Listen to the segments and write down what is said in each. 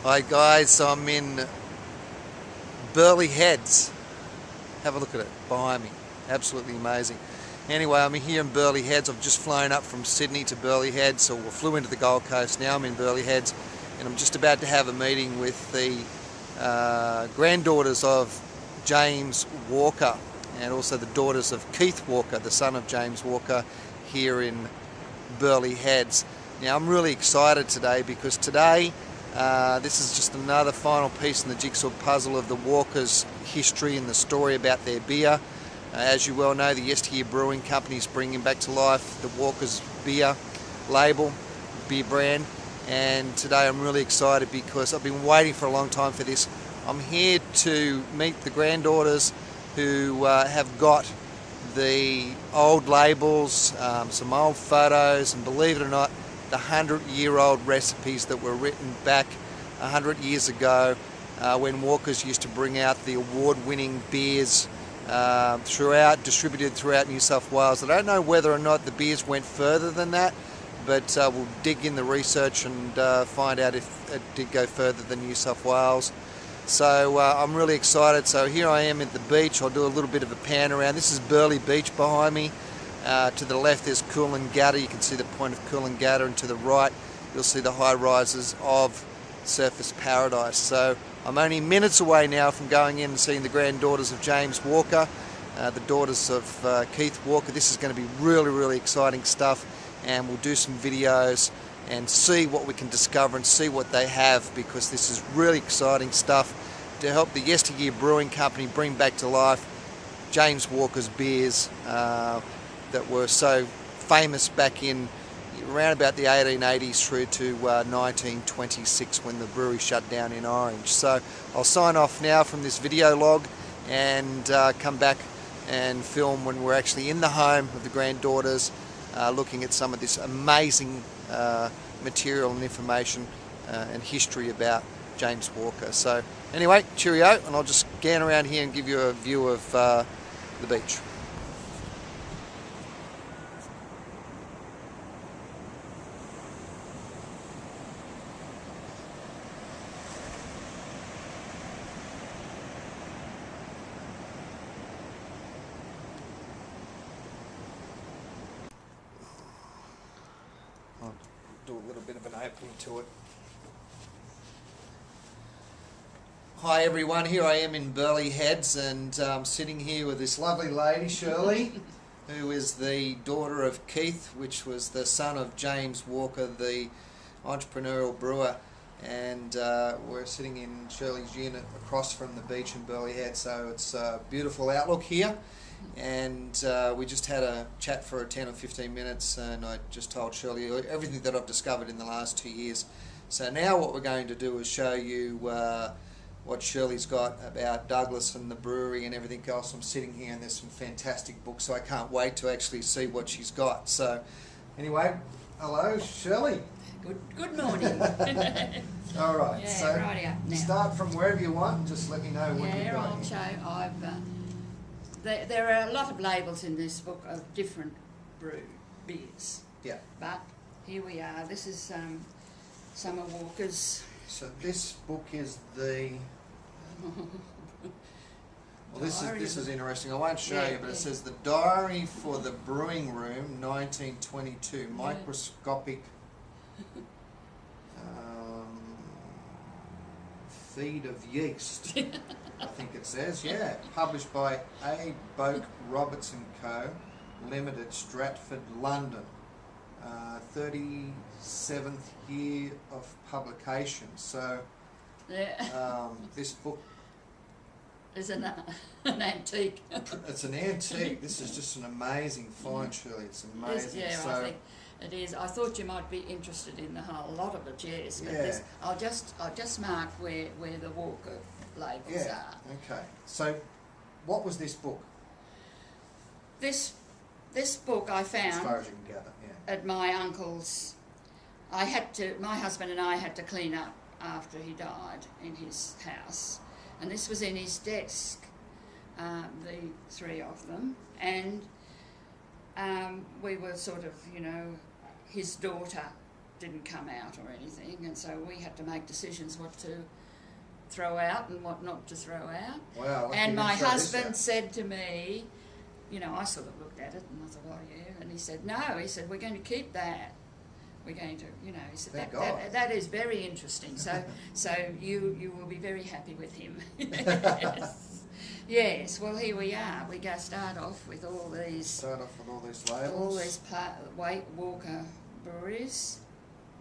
Hi guys, so I'm in Burleigh Heads. Have a look at it behind me. Absolutely amazing. Anyway, I'm here in Burleigh Heads. I've just flown up from Sydney to Burleigh Heads, so we flew into the Gold Coast. Now I'm in Burleigh Heads, and I'm just about to have a meeting with the granddaughters of James Walker, and also the daughters of Keith Walker, the son of James Walker, here in Burleigh Heads. Now I'm really excited today because today this is just another final piece in the jigsaw puzzle of the Walkers' history and the story about their beer. As you well know, the Yesteryear Brewing Company is bringing back to life the Walkers beer label, beer brand, and today I'm really excited because I've been waiting for a long time for this. I'm here to meet the granddaughters who have got the old labels, some old photos, and believe it or not, the 100-year-old recipes that were written back 100 years ago when Walkers used to bring out the award-winning beers distributed throughout New South Wales. I don't know whether or not the beers went further than that, but we'll dig in the research and find out if it did go further than New South Wales. So I'm really excited. So here I am at the beach. I'll do a little bit of a pan around. This is Burleigh Beach behind me. To the left there's Coolangatta. You can see the point of Coolangatta, and to the right you'll see the high rises of Surfers Paradise. So I'm only minutes away now from going in and seeing the granddaughters of James Walker, the daughters of Keith Walker. This is going to be really, really exciting stuff, and we'll do some videos and see what we can discover and see what they have, because this is really exciting stuff to help the Yesteryear Brewing Company bring back to life James Walker's beers that were so famous back in around about the 1880s through to 1926 when the brewery shut down in Orange. So I'll sign off now from this video log and come back and film when we're actually in the home of the granddaughters, looking at some of this amazing material and information and history about James Walker. So anyway, cheerio, and I'll just scan around here and give you a view of the beach. I'll do a little bit of an opening to it. Hi everyone, here I am in Burleigh Heads, and I'm sitting here with this lovely lady, Shirley, who is the daughter of Keith, which was the son of James Walker, the entrepreneurial brewer. And we're sitting in Shirley's unit across from the beach in Burleigh Heads, so it's a beautiful outlook here. And we just had a chat for 10 or 15 minutes, and I just told Shirley everything that I've discovered in the last 2 years. So now what we're going to do is show you what Shirley's got about Douglas and the brewery and everything else. I'm sitting here and there's some fantastic books, so I can't wait to actually see what she's got. So anyway, hello Shirley. Good morning. All right, Yeah, so righty up now. start from wherever you want and just let me know what you've Yeah, got I'll here. show. There are a lot of labels in this book of different beers. Yeah. But here we are. This is Summer Walker's. So this book is the... Well, this is interesting. I won't show you, but it says the Diary for the Brewing Room, 1922, microscopic feed of yeast. I think it says, yeah. Published by A. Boak Roberts and Co. Limited, Stratford, London. 37th year of publication. So this book is an antique. It's an antique. This is just an amazing find, Shirley. It's amazing. Yeah, so, I think it is. I thought you might be interested in the whole lot of it, yes. But yeah. I'll just mark where the Walker labels are. Okay. So, what was this book? This book I found, As far as you can gather, yeah. at my uncle's. My husband and I had to clean up after he died in his house, and this was in his desk, the three of them, and we were sort of, his daughter didn't come out or anything, and so we had to make decisions what to throw out and what not to throw out. Wow. And my husband said to me, you know, I sort of looked at it and I thought, oh yeah, and he said, no, he said, we're going to keep that. We're going to, you know, he said, that is very interesting. So you will be very happy with him. Yes. Yes, well here we are. We start off with all these labels. All these Walker breweries.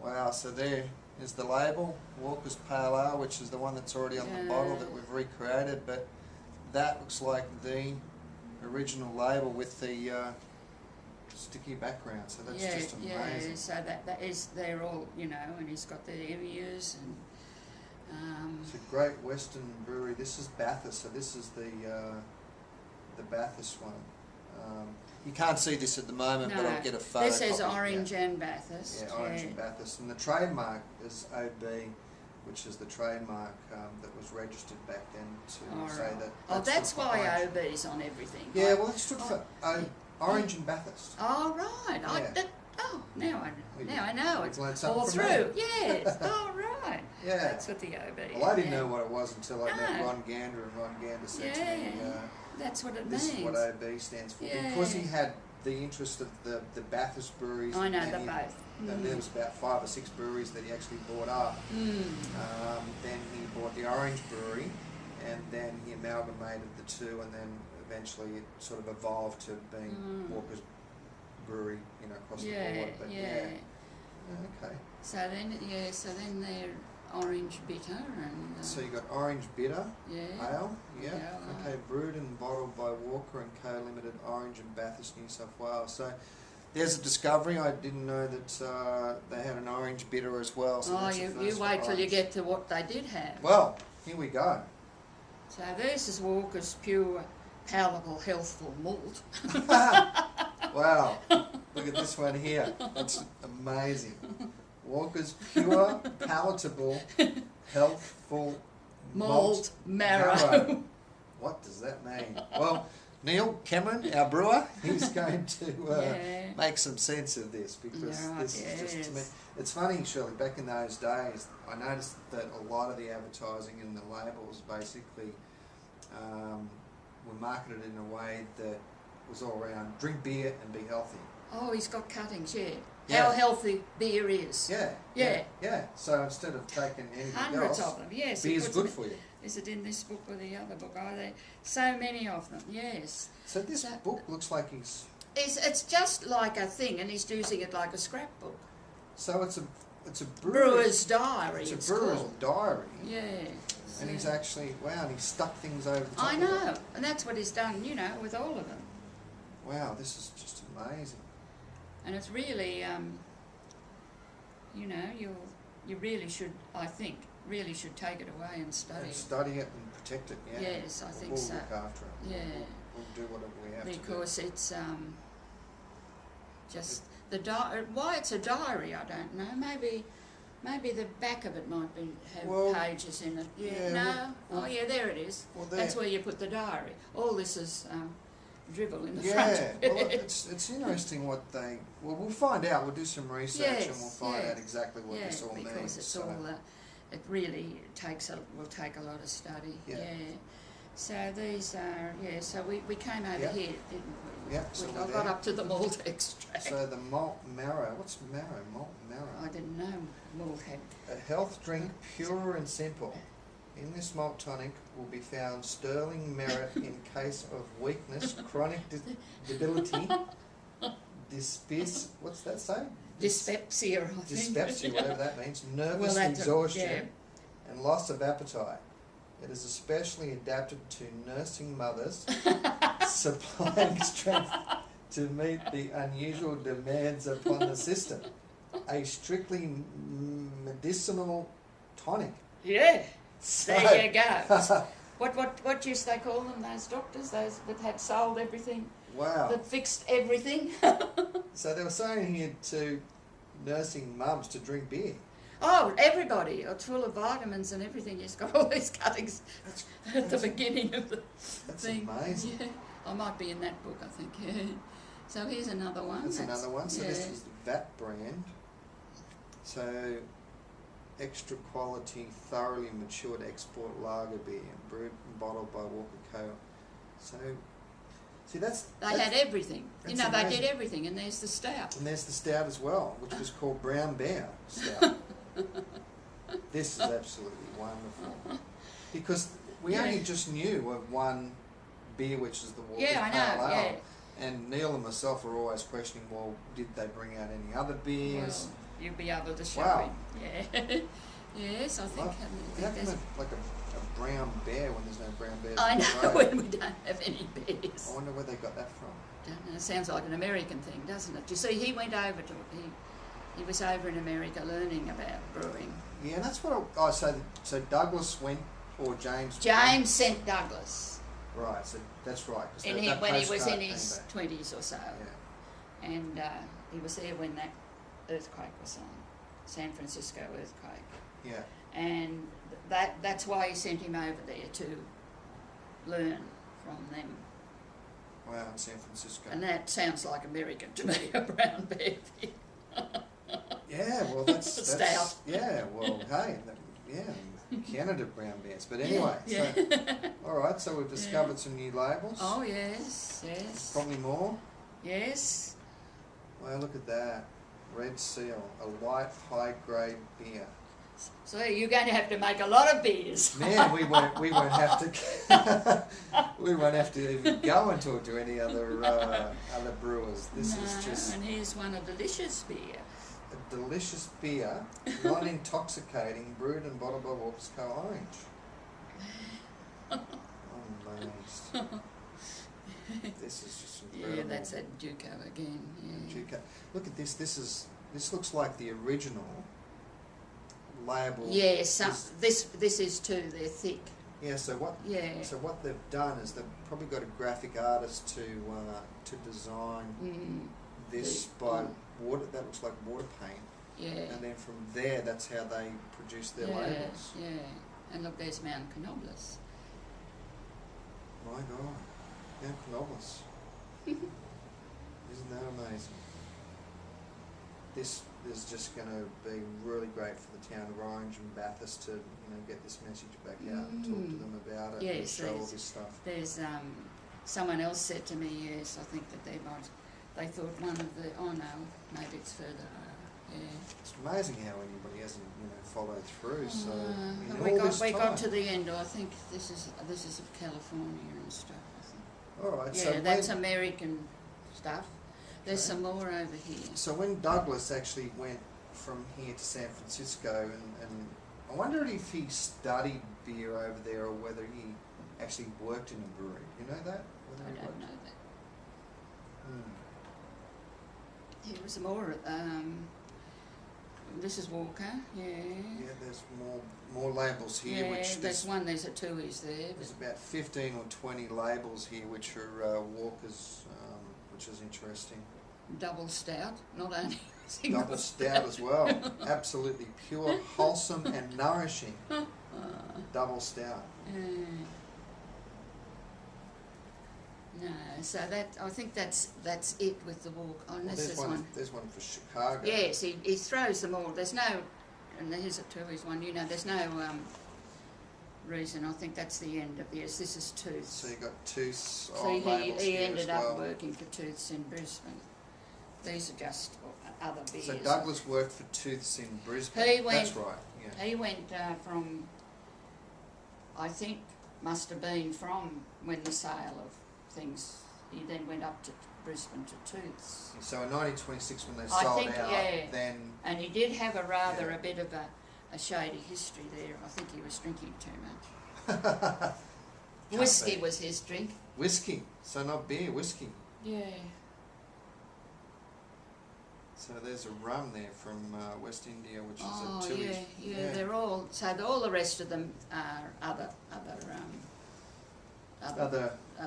Wow, so there is the label, Walker's Pale Ale, which is the one that's already on the bottle that we've recreated, but that looks like the original label with the sticky background, so that's just amazing. Yeah, so that is, they're all, you know, and he's got the areas and... it's a Great Western Brewery. This is Bathurst, so this is the Bathurst one. You can't see this at the moment, but I'll get a photo. This says Orange and Bathurst. Yeah, Orange and Bathurst. And the trademark is OB, which is the trademark that was registered back then to say that... Oh, that's why OB's on everything. Yeah, well, it stood for Orange and Bathurst. Oh, right. Yeah. Now I know. It's all through. Yes. Oh, right. Yeah. That's what the OB is. Well, I didn't know what it was until I met Ron Gander, and Ron Gander said to me, that's what it this means. is what OB stands for. Yeah. Because he had the interest of the Bathurst breweries. I know them both. And there was about 5 or 6 breweries that he actually bought up. Then he bought the Orange Brewery, and then he amalgamated the two, and then eventually it sort of evolved to being Walker's Brewery, you know, across the board. But okay. So then they're orange bitter and... so you got orange bitter ale, okay, brewed and bottled by Walker and Co Limited, Orange and Bathurst, New South Wales. So there's a discovery. I didn't know that they had an orange bitter as well. So you wait till you get to what they did have. Well, here we go. So this is Walker's Pure Palatable Healthful Malt. Wow, look at this one here. That's amazing. Walker's Pure Palatable Healthful Malt Marrow. What does that mean? Well, Neil Cameron, our brewer, he's going to make some sense of this, because this is just, to me, it's funny, Shirley, back in those days, I noticed that a lot of the advertising and the labels basically were marketed in a way that was all around drink beer and be healthy. Oh, he's got cuttings, How healthy beer is. Yeah. So instead of taking anything hundreds else, of them, yes. beer's good for you. Is it in this book or the other book? Are there so many of them? Yes. So this book looks like he's... It's just like a thing, and he's using it like a scrapbook. So it's a brewer's diary. It's a brewer's diary. Yeah. And he's actually, and he's stuck things over the top. I know, and that's what he's done, you know, with all of them. Wow, this is just amazing. And it's really, you know, you really should, I think, really should take it away and study it. And study it and protect it, Yes, I think so. We'll look after it. Yeah. We'll do whatever we have to do. Because it's just why it's a diary, I don't know. Maybe the back of it might have pages in it. There it is. Well, that's where you put the diary. All this is dribble in the front. Yeah, well, it's interesting what they... Well, we'll find out. We'll do some research and we'll find out exactly what this all means. Because it's all... it really will take a lot of study. Yeah. So these are... so we came over here, didn't we? Yeah, so I got up to the malt extract. So the malt marrow... What's marrow? Malt marrow? I didn't know malt had... A health drink, pure and simple. In this malt tonic will be found sterling merit in case of weakness, chronic debility, what's that say? Dyspepsia, I think. Dyspepsia, whatever that means, nervous exhaustion, and loss of appetite. It is especially adapted to nursing mothers, supplying strength to meet the unusual demands upon the system. A strictly medicinal tonic. Yeah. There you go. What used they call them, those doctors, those that had sold everything? Wow. That fixed everything? So they were saying here to nursing mums to drink beer. Oh, everybody. It's full of vitamins and everything. It's got all these cuttings at the beginning of the thing. That's amazing. Yeah. I might be in that book, I think. Yeah. So here's another one. That's another one. So this is the VAT brand. So, extra quality, thoroughly matured export lager beer, brewed and bottled by Walker Co. So, see, They had everything. You know, amazing. they did everything, and there's the stout. And there's the stout as well, which was called Brown Bear Stout. This is absolutely wonderful. Because we only just knew of one beer, which is the Walker's Yeah, I know, Pale Ale. yeah. And Neil and myself are always questioning, well, did they bring out any other beers? Well, you'll be able to show Wow. him. Yeah. Yes, I think. How can there's- like a brown bear when there's no brown bears? I on the know road? when we don't have any beers. I wonder where they got that from. Don't know, it sounds like an American thing, doesn't it? You see, he went over to he was over in America learning about brewing. Yeah, that's what. So Douglas went, or James. James sent Douglas, Right. So that's right. 'Cause and that when he was postcard in came his back. 20s or so, Yeah. and he was there when that earthquake was on, San Francisco earthquake, Yeah. and that's why he sent him over there to learn from them. Wow, in San Francisco. And that sounds like American to me, a brown bear thing. Yeah, well, that's Stout. yeah. Well, hey, Canada brown bears. But anyway, Yeah. so all right. So we've discovered some new labels. Oh, yes, yes. Probably more. Yes. Well, look at that. Red Seal, a white high grade beer. So you're going to have to make a lot of beers. Man, we won't have to we won't have to even go and talk to any other brewers. This is just And here's one, a delicious beer. a delicious beer, non-intoxicating, brewed and bottled by Walker's Co. Orange. I'm amazed. This is just incredible. Yeah, that's at Duco again. Yeah. Duca. Look at this. This looks like the original label. Yeah, Is- this is too. They're thick. Yeah. So what? Yeah. So what they've done is they've probably got a graphic artist to design this by water. That looks like water paint. Yeah. And then from there, that's how they produce their labels. Yeah. And look, there's Mount Canobles. My God, Mount Canobles. Isn't that amazing? This is just going to be really great for the town of Orange and Bathurst to get this message back out and talk to them about it and Yes, show all this stuff. There's someone else said to me, yes, I think that they thought one of the, oh no, maybe it's further. Yeah. It's amazing how anybody hasn't followed through. So in we all got this we time. got to the end. I think this is of California and stuff. I think. All right. Yeah, So that's when, American stuff. There's Okay. some more over here. so when Douglas actually went from here to San Francisco, and I wonder if he studied beer over there or whether he actually worked in a brewery. You know that? Whether I he don't worked? know that. Hmm. Here was more. This is Walker. Yeah. Yeah, there's more labels here. Yeah, Which there's one. There's a Tui's there. there's about 15 or 20 labels here, which are Walker's, which is interesting. Double stout, not only single Double stout as well. Absolutely pure, wholesome, and nourishing. Double stout. No, so I think that's it with the walk. Oh, Well, this is one. There's one for Chicago. Yes, he throws them all. There's no, and here's a Tui's one. There's no reason. I think that's the end of this. This is Tooths. So you got Tooths. So labels he here ended as well. up working for Tooths in Brisbane. These are just other beers. So Douglas worked for Tooths in Brisbane. He went- That's right. Yeah. He went from, I think, must have been from when the sale of things. He then went up to Brisbane to Tooths. So in 1926, when they I sold think, out, yeah. then And he did have a Yeah. bit of a shady history there. I think he was drinking too much. Whiskey be. was his drink. whiskey. So not beer, whiskey. Yeah. So there's a rum there from West India, which is Oh, a Tooheys. yeah. They're all, so all the rest of them are other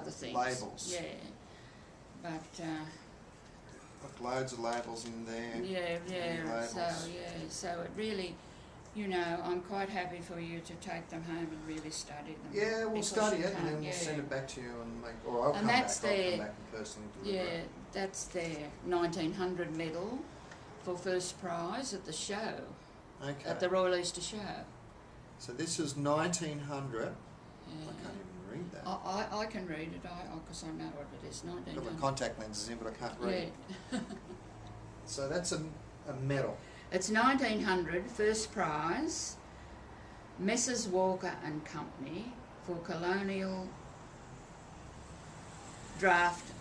things. labels. Yeah. But, Got loads of labels in there. yeah, Many so, labels. so it really, I'm quite happy for you to take them home and really study them. Yeah, we'll because study you it and can't- then we'll yeah. send it back to you and make, or I'll And come back. that's I'll their- come back and personally deliver Yeah, it. that's their 1900 medal, for first prize at the show, Okay. at the Royal Easter Show. So this is 1900. Yeah. I can't even read that. I can read it, because I know what it is. I've got 1900. my contact lenses in, but I can't read. Yeah. So that's a medal. It's 1900, first prize, Messrs Walker and Company for Colonial Draft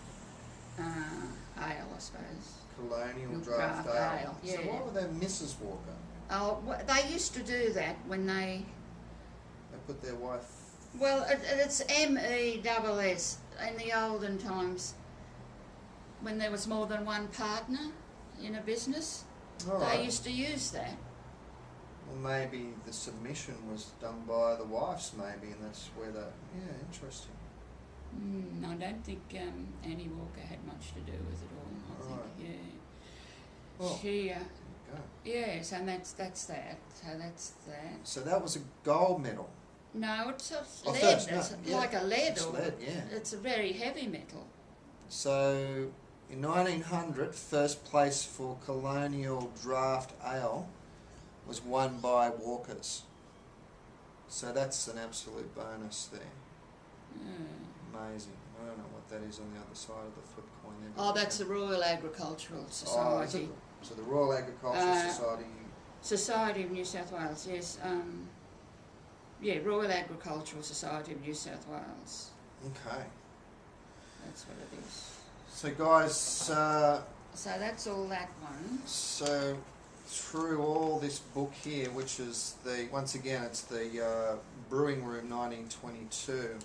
Ale, I suppose. Colonial Draft Draft Ale. Ale, So yeah. why were they Mrs. Walker? Oh, they used to do that when they... They put their wife... Well, it's MESS. In the olden times, when there was more than one partner in a business, All they right. used to use that. Well, maybe the submission was done by the wives, maybe, and that's where the... Yeah, interesting. I don't think Annie Walker had much to do with it all. I think, Right. yeah. Well, She, there you go. yes, and that's that. So that's that. So that was a gold medal. No, it's a Oh, lead. first, no, It's yeah. like a lead, It's or lead, yeah. it's a very heavy metal. So in 1900, first place for Colonial Draft Ale was won by Walkers. So that's an absolute bonus there. Yeah. Amazing. I don't know what that is on the other side of the flip coin there. but Oh, that's the Royal Agricultural Oh, is Society. it? So the Royal Agricultural Society. Society of New South Wales, yes. Yeah, Royal Agricultural Society of New South Wales. Okay. That's what it is. So guys, So that's all that one. so through all this book here, which is once again it's the Brewing Room 1922.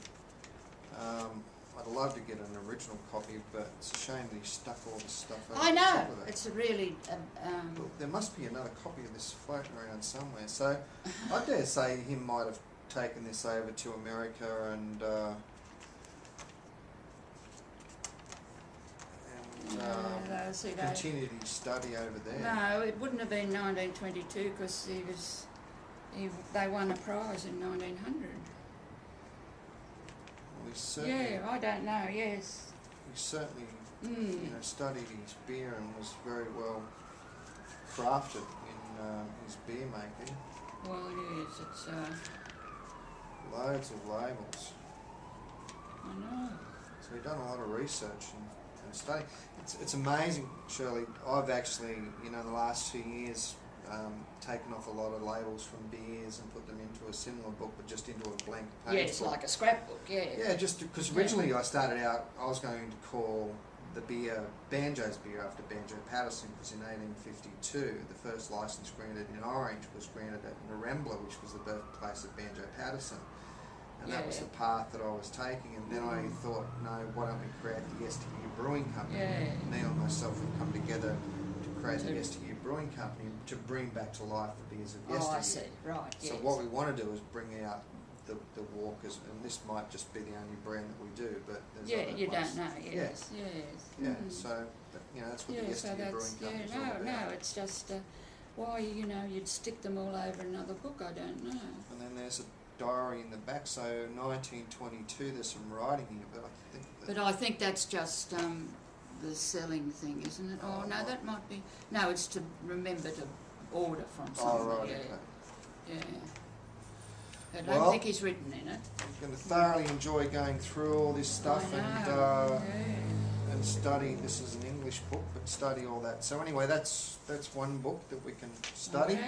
I'd love to get an original copy, but it's a shame that he stuck all this stuff over I the know, top of it. it's a really... Well, there must be another copy of this floating around somewhere. So I dare say he might have taken this over to America and no, see, continued his study over there. no, it wouldn't have been 1922 because they won a prize in 1900. Well, he certainly, Yeah, I don't know, yes. he certainly Mm. studied his beer and was very well crafted in his beer making. Well, it is, it's, Loads of labels. I know. So we've done a lot of research and study. It's amazing, Shirley. I've actually, in the last 2 years, taken off a lot of labels from beers and put them into a similar book, but just into a blank page. Yeah, it's book. like a scrapbook, yeah. Yeah, just because originally I started out, I was going to call the beer Banjo's beer after Banjo Patterson, because in 1852 the first license granted in Orange was granted at Narembla, which was the birthplace of Banjo Patterson. And that was Yeah. the path that I was taking, and then I thought, no, why don't we create the Yesteryear Brewing Company? Yeah. Neil and myself have come together to create the To- Yesteryear Brewing Company to bring back to life the beers of yesteryear. Oh, I see, right, yes. So what we want to do is bring out the Walkers, and this might just be the only brand that we do, but there's Yeah, other you places. don't know, yes, yes. Yeah, Mm. so that's what the Yeah, so Yesteryear that's, Brewing Company is all no, about. it's just, why, you'd stick them all over another book, I don't know. And then there's a diary in the back, so 1922, there's some writing here, but I think that... But I think that's just the selling thing, isn't it? Oh, Oh, no, right. that might be... No, it's to remember to order from Oh, somewhere, right, yeah. okay. Yeah. I don't Well- think he's written in it. I'm going to thoroughly enjoy going through all this stuff I and know, and study. This is an English book, but study all that. So anyway, that's one book that we can study.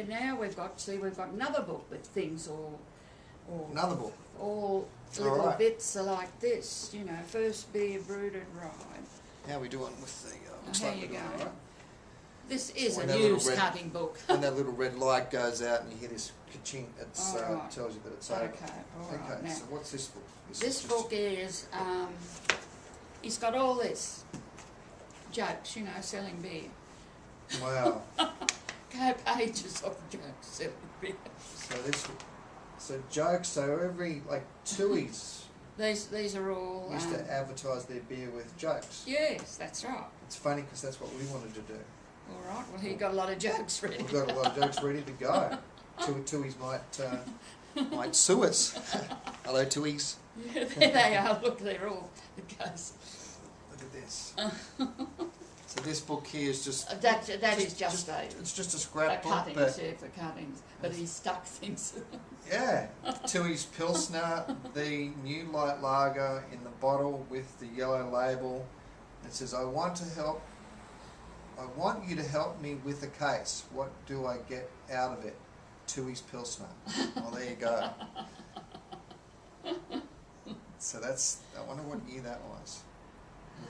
Now we've got another book with things all Another book. all All little right. bits are like this, first beer brewed and ride. How are we doing with the... looks Here like you we're doing go. all right. This is When a that little Hughes red- cutting book. When that little red light goes out and you hear this ka-ching, it's All right. tells you that it's over. Okay, all right. Okay, Now, so what's this book? this is just- book is, he's got all this jokes, selling beer. Wow. Pages of jokes selling beer. So jokes. So every Tui's These are all. used to advertise their beer with jokes. Yes, that's right. It's funny because that's what we wanted to do. All right. Well, he got a lot of jokes ready. We've got a lot of jokes ready to go. Tui's might sue us. Hello, Tui's. Yeah, there they are. Look, they're all. It goes. Look at this. So this book here is just that is just a it's just a scrapbook, cuttings, but for cuttings. But he stuck things. yeah, Tooheys Pilsner, the new light lager in the bottle with the yellow label. It says, I want you to help me with the case. What do I get out of it? Tooheys Pilsner. Well, there you go. So that's, I wonder what year that was.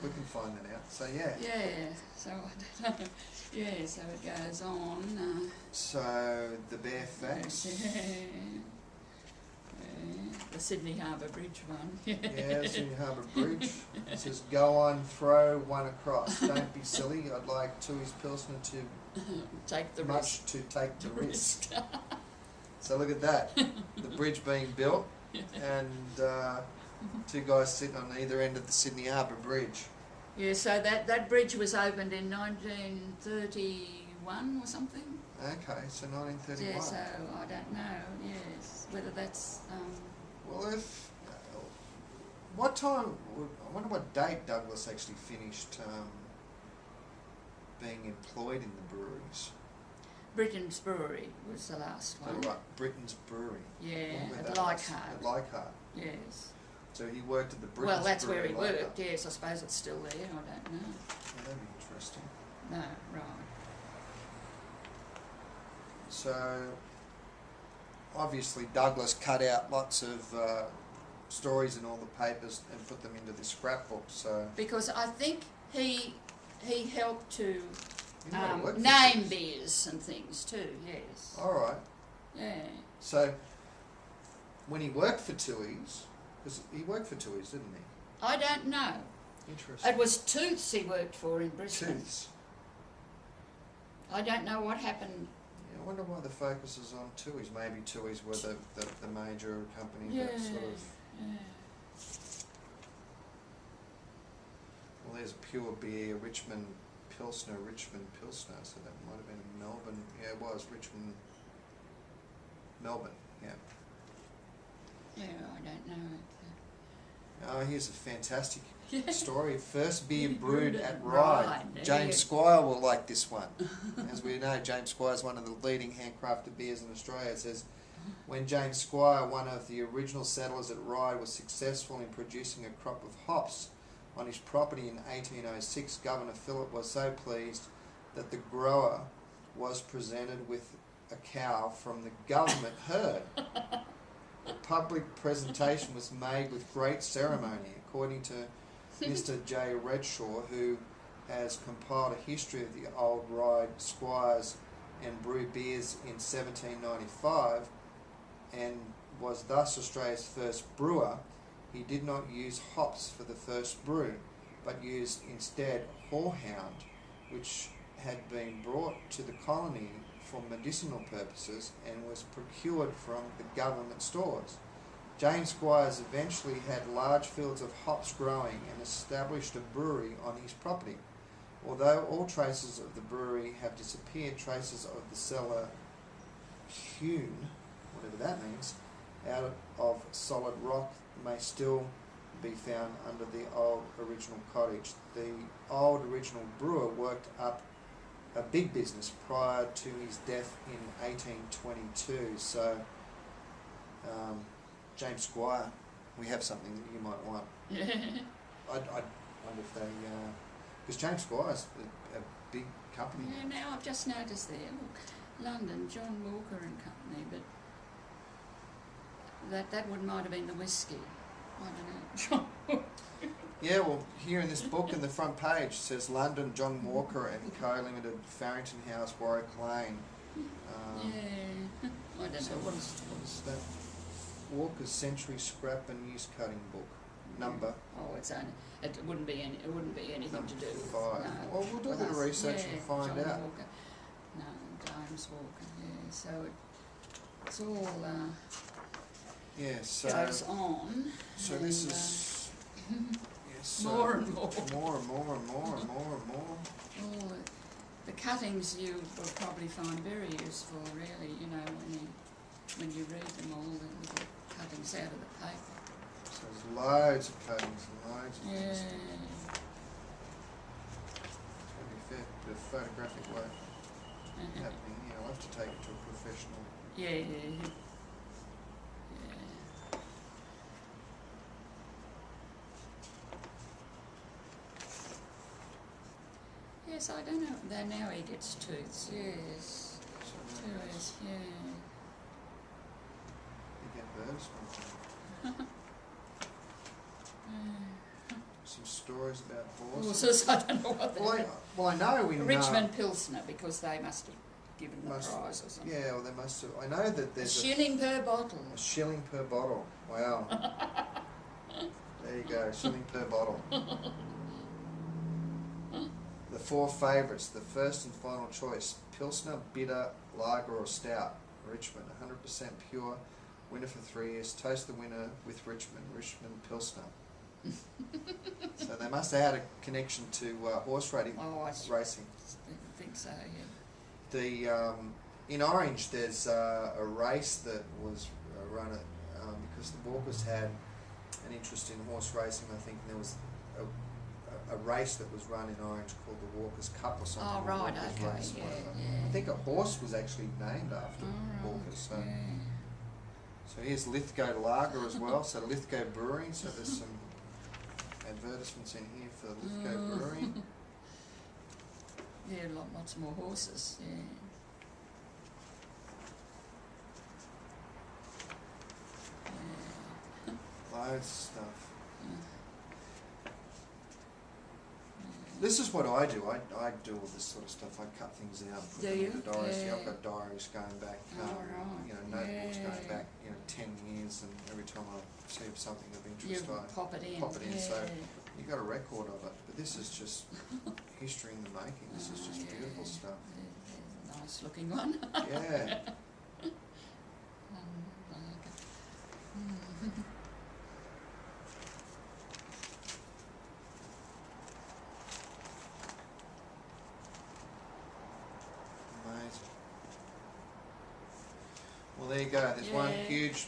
We can find that out. So yeah. Yeah. So I don't know. Yeah. So it goes on. So the bare facts. The Sydney Harbour Bridge one. Yeah, Sydney Harbour Bridge. It says, go on, throw one across. Don't be silly. I'd like Tooheys Pilsner to take the risk. to take the risk. So look at that. The bridge being built and two guys sitting on either end of the Sydney Harbour Bridge. Yeah, so that bridge was opened in 1931 or something. Okay, so 1931. Yeah, so I don't know, yes, whether that's... Well, if... what time... I wonder what date Douglas actually finished being employed in the breweries. Britain's Brewery was the last one. Right, Britain's Brewery. Yeah, Where at that Leichhardt. was. At Leichhardt. Yes. So he worked at the Britain's Well, that's Brewery. where he Leichhardt. worked, yes, I suppose it's still there, I don't know. Yeah, that'd be interesting. No, right. So, obviously Douglas cut out lots of stories in all the papers and put them into this scrapbook, so... Because I think he helped to He might have worked for name Tooheys. beers and things too, yes. Alright. Yeah. So, when he worked for Tooheys, because he worked for Tooheys, didn't he? I don't know. Interesting. It was Tooths he worked for in Brisbane. Tooths. I don't know what happened. Yeah, I wonder why the focus is on Tooheys. Maybe Tooheys were the major company that sort of... Yeah. Well, there's pure beer, Richmond Pilsner, so that might have been in Melbourne. Yeah, it was Richmond, Melbourne, yeah. Yeah, I don't know. Oh, here's a fantastic Yeah. story. First beer brewed at Ryde. Ryde. James Squire will like this one. As we know, James Squire is one of the leading handcrafted beers in Australia. It says, when James Squire, one of the original settlers at Ryde, was successful in producing a crop of hops on his property in 1806, Governor Phillip was so pleased that the grower was presented with a cow from the government herd. The public presentation was made with great ceremony, according to Mr. J. Redshaw, who has compiled a history of the old Ryde Squires and brew beers in 1795, and was thus Australia's first brewer. He did not use hops for the first brew, but used instead horehound, which had been brought to the colony for medicinal purposes and was procured from the government stores. James Squires eventually had large fields of hops growing and established a brewery on his property. Although all traces of the brewery have disappeared, traces of the cellar hewn, whatever that means, out of solid rock may still be found under the old original cottage. The old original brewer worked up a big business prior to his death in 1822. So, James Squire, we have something that you might want. Yeah. I wonder if they, because James Squire's a big company. Yeah, now I've just noticed there, look, London, John Walker and Company, but that would might have been the whiskey. I don't know. Yeah, well, here in this book, in the front page, says London, John Walker and Co. Limited, Farrington House, Warwick Lane. Yeah, I don't So know. what is that? Walker's Century Scrap and Use Cutting Book. Number? Oh, it wouldn't be anything to do with 5. no, Well, we'll do a with bit of us. research Yeah, and find John out. Walker. No, James Walker. Yeah, so it's all Yeah, so... goes on. So and, this is... yes, so more and more. More and more and more and more and more. All the cuttings you will probably find very useful, really. You know, when you read them all, the little cuttings out of the paper. So there's loads of cuttings and loads of Yeah. things. It's going to be of photographic work happening here. I'll have to take it to a professional. Yeah. Yes, I don't know. Now he gets tooths. Yes, tooths. Yeah. Big advertisement. Some stories about horses. Horses, I don't know what they Well, I know in Richmond Pilsner, because they must have given the prize or something. Yeah, well, they must have. I know that there's a shilling per bottle. A shilling per bottle. Wow. There you go, shilling per bottle. The 4 favourites. The first and final choice: Pilsner, bitter, lager, or stout. Richmond, 100% pure. Winner for 3 years. Toast the winner with Richmond. Richmond Pilsner. So they must have had a connection to horse racing. Racing. I think so. Yeah. The in Orange, there's a race that was run because the Walkers had an interest in horse racing. I think there was a race that was run in Orange called the Walkers Cup or something. Oh right, Walkers okay, race, yeah. I think a horse was actually named after Walkers. So, so here's Lithgow Lager as well. So Lithgow Brewing. So there's some advertisements in here for Lithgow Brewing. Yeah, lots more horses. Yeah. Loads of stuff. This is what I do. I do all this sort of stuff. I cut things out, put them in the diaries. Yeah. I've got diaries going back, notebooks going back, 10 years, and every time I see something of interest, I pop it in. So you got a record of it. But this is just history in the making. This is just beautiful stuff. Nice looking one. Yeah. Well, there you go. There's one huge.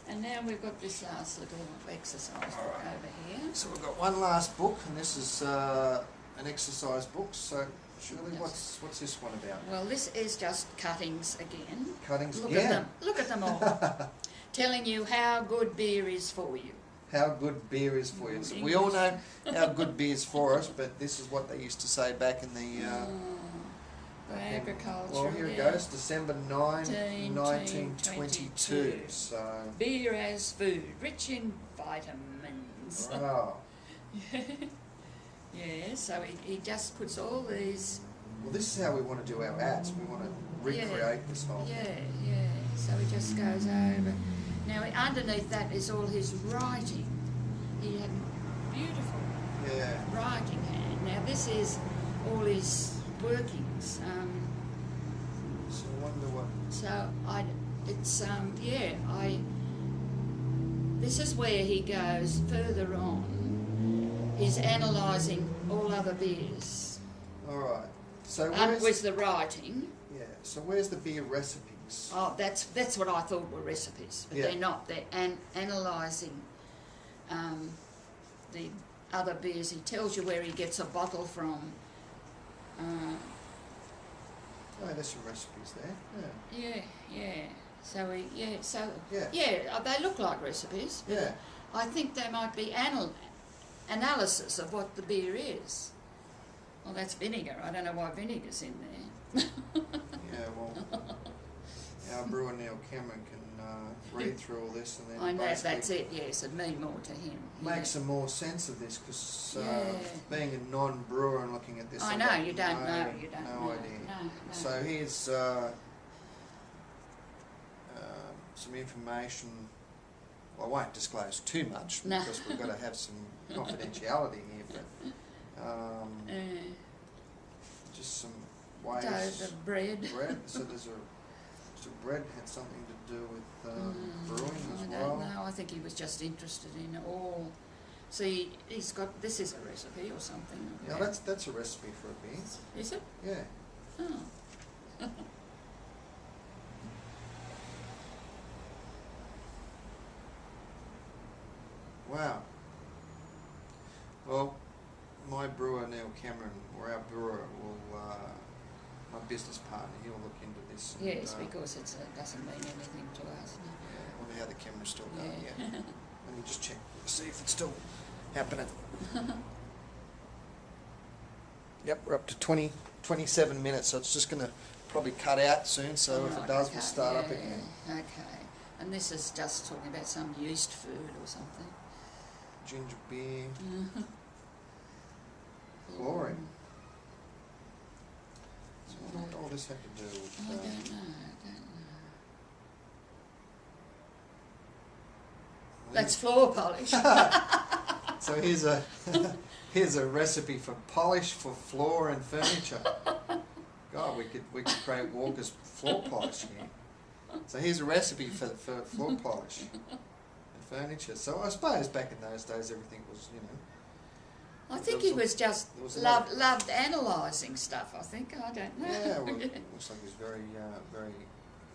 And now we've got this last little exercise book over here. So we've got one last book, and this is an exercise book. So, Shirley, what's this one about? Well, this is just cuttings again. Cuttings Look again. at them. Look at them all. Telling you how good beer is for you. How good beer is for you. So we all know how good beer is for us, but this is what they used to say back in the. Agriculture. Well, here it goes, December 9, 1922. So beer as food, rich in vitamins. Wow. Yeah, so he just puts all these. Well, this is how we want to do our ads. We want to recreate this whole. Yeah. So he just goes over. Now underneath that is all his writing. He had beautiful writing hand. Now this is all his workings. So I wonder what. So this is where he goes further on. He's analysing all other beers. All right. So where's the writing? Yeah. So where's the beer recipes? Oh, that's what I thought were recipes, but they're not. They're analysing the other beers. He tells you where he gets a bottle from. Oh, there's some recipes there. Yeah. So they look like recipes. But Yeah. I think they might be analysis of what the beer is. Well, that's vinegar. I don't know why vinegar's in there. Yeah. Well, our brewer Neil Cameron can read through all this and then. I know that's it. Yes, it'd mean more to him. Make some more sense of this because being a non-brewer and looking at this, I know you don't know. You don't no know. idea. No. So here's some information. Well, I won't disclose too much because we've got to have some confidentiality here. But just some ways. The bread. So there's so bread had something to do with brewing as well. I don't know. I think he was just interested in all. See, he's got. This is a recipe or something. Yeah, that's a recipe for a beer. Is it? Yeah. Oh. Wow. Well, my brewer Neil Cameron, or our brewer, will my business partner, he'll look into this. And, Yes, because it doesn't mean anything to us. No. yeah, I wonder how the camera's still going. Yeah. Yeah. Let me just check, see if it's still happening. Yep, we're up to 27 minutes, so it's just going to probably cut out soon. So if it does, we'll start up again. Okay. And this is just talking about some yeast food or something. Ginger beer, flooring. So what all this have to do with? I don't know. That's floor polish. So here's a recipe for polish for floor and furniture. God, we could create Walker's floor polish here. So here's a recipe for floor polish and furniture. So I suppose back in those days everything was, I think he was just loved analysing stuff. I think, I don't know. Yeah, well, it looks like he's very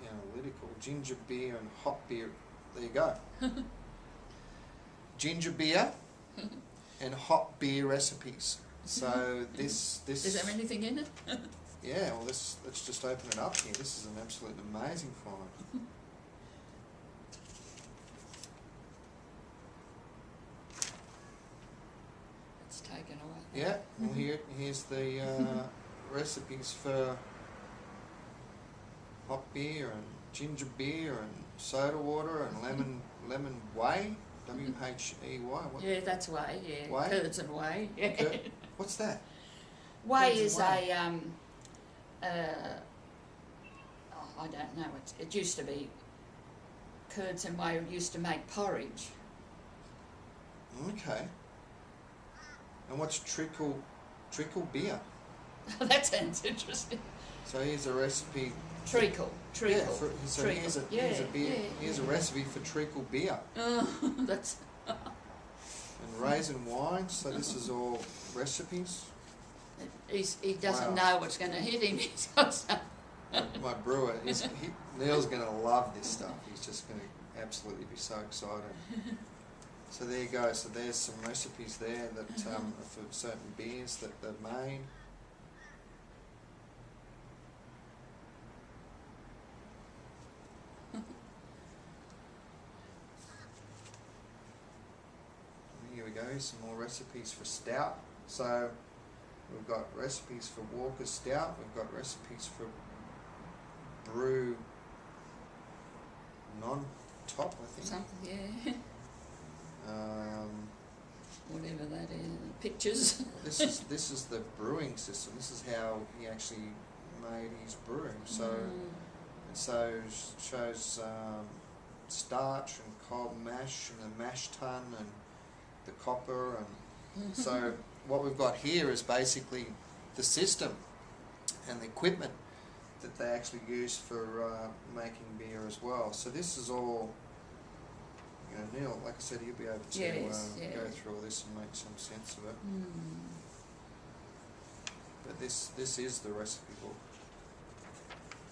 analytical. Ginger beer and hot beer. There you go. Ginger beer and hot beer recipes. So this Is there anything in it? yeah, well let's just open it up here. This is an absolute amazing find. It's taken away. Yeah, well here's the recipes for hot beer and ginger beer and soda water and lemon whey. W-H-E-Y. What? Yeah, that's whey, yeah. Whey? Curds and whey. Yeah. What's that? Whey Curds and is whey. I don't know, it used to be, curds and whey used to make porridge. Okay. And what's trickle beer? That sounds interesting. So here's a recipe. Treacle. Yeah, so treacle. here's a recipe for treacle beer. That's... And raisin wine, so this is all recipes. He doesn't Wow. know what's going to hit him. He's got some... My brewer, Neil's going to love this stuff. He's just going to absolutely be so excited. So there you go. So there's some recipes there that are for certain beers that they've made. Here we go. Some more recipes for stout. So we've got recipes for Walker's Stout. We've got recipes for brew non-top, I think. Something, yeah. Um, Whatever that is. Pictures. this is the brewing system. This is how he actually made his brew. So shows starch and cob mash and the mash tun and the copper, and so what we've got here is basically the system and the equipment that they actually use for making beer as well. So this is all, Neil, like I said, you'll be able to go through all this and make some sense of it. But this is the recipe book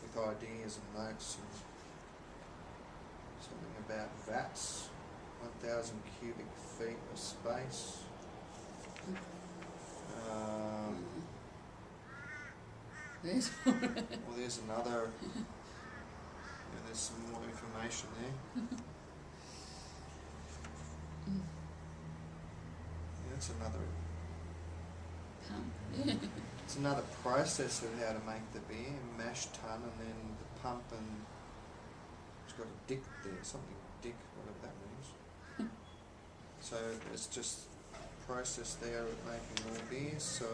with ideas and notes and something about vats, 1,000 cubic feet of space. Well, there's another. There's some more information there. That's another. It's another process of how to make the beer, mash tun, and then the pump, and it's got a dick there, something dick, whatever that means. So it's just a process there of making more beers. So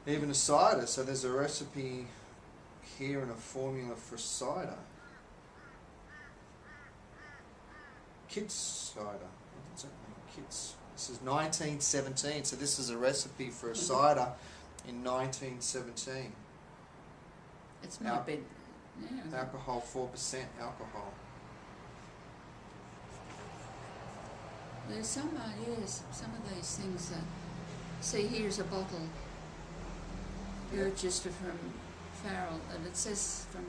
even a cider. So there's a recipe here and a formula for cider. Kids cider. What does that mean? Kids. This is 1917. So this is a recipe for a cider in 1917. It's might be. Yeah. Alcohol, 4% alcohol. There's some, some of these things. See, here's a bottle purchased from Farrell, and it says from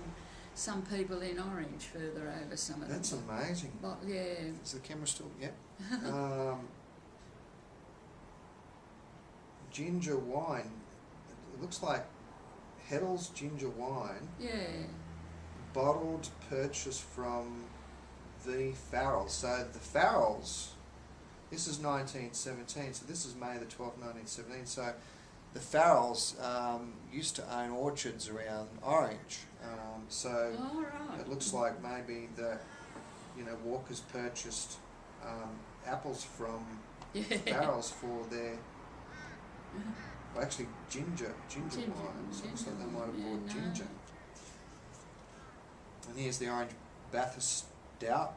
some people in orange further over some of them. That's amazing. But yeah. Is the camera still? Yeah. Ginger wine. It looks like Heddle's ginger wine. Yeah. Bottled purchase from the Farrells. So the Farrells, this is 1917, so this is May the 12th, 1917. So the Farrells used to own orchards around Orange. So Oh, right. it looks like maybe that, Walker's purchased apples from Farrells for their, well, actually ginger wine. So it looks like they might have bought ginger. And here's the orange Bathurst Stout.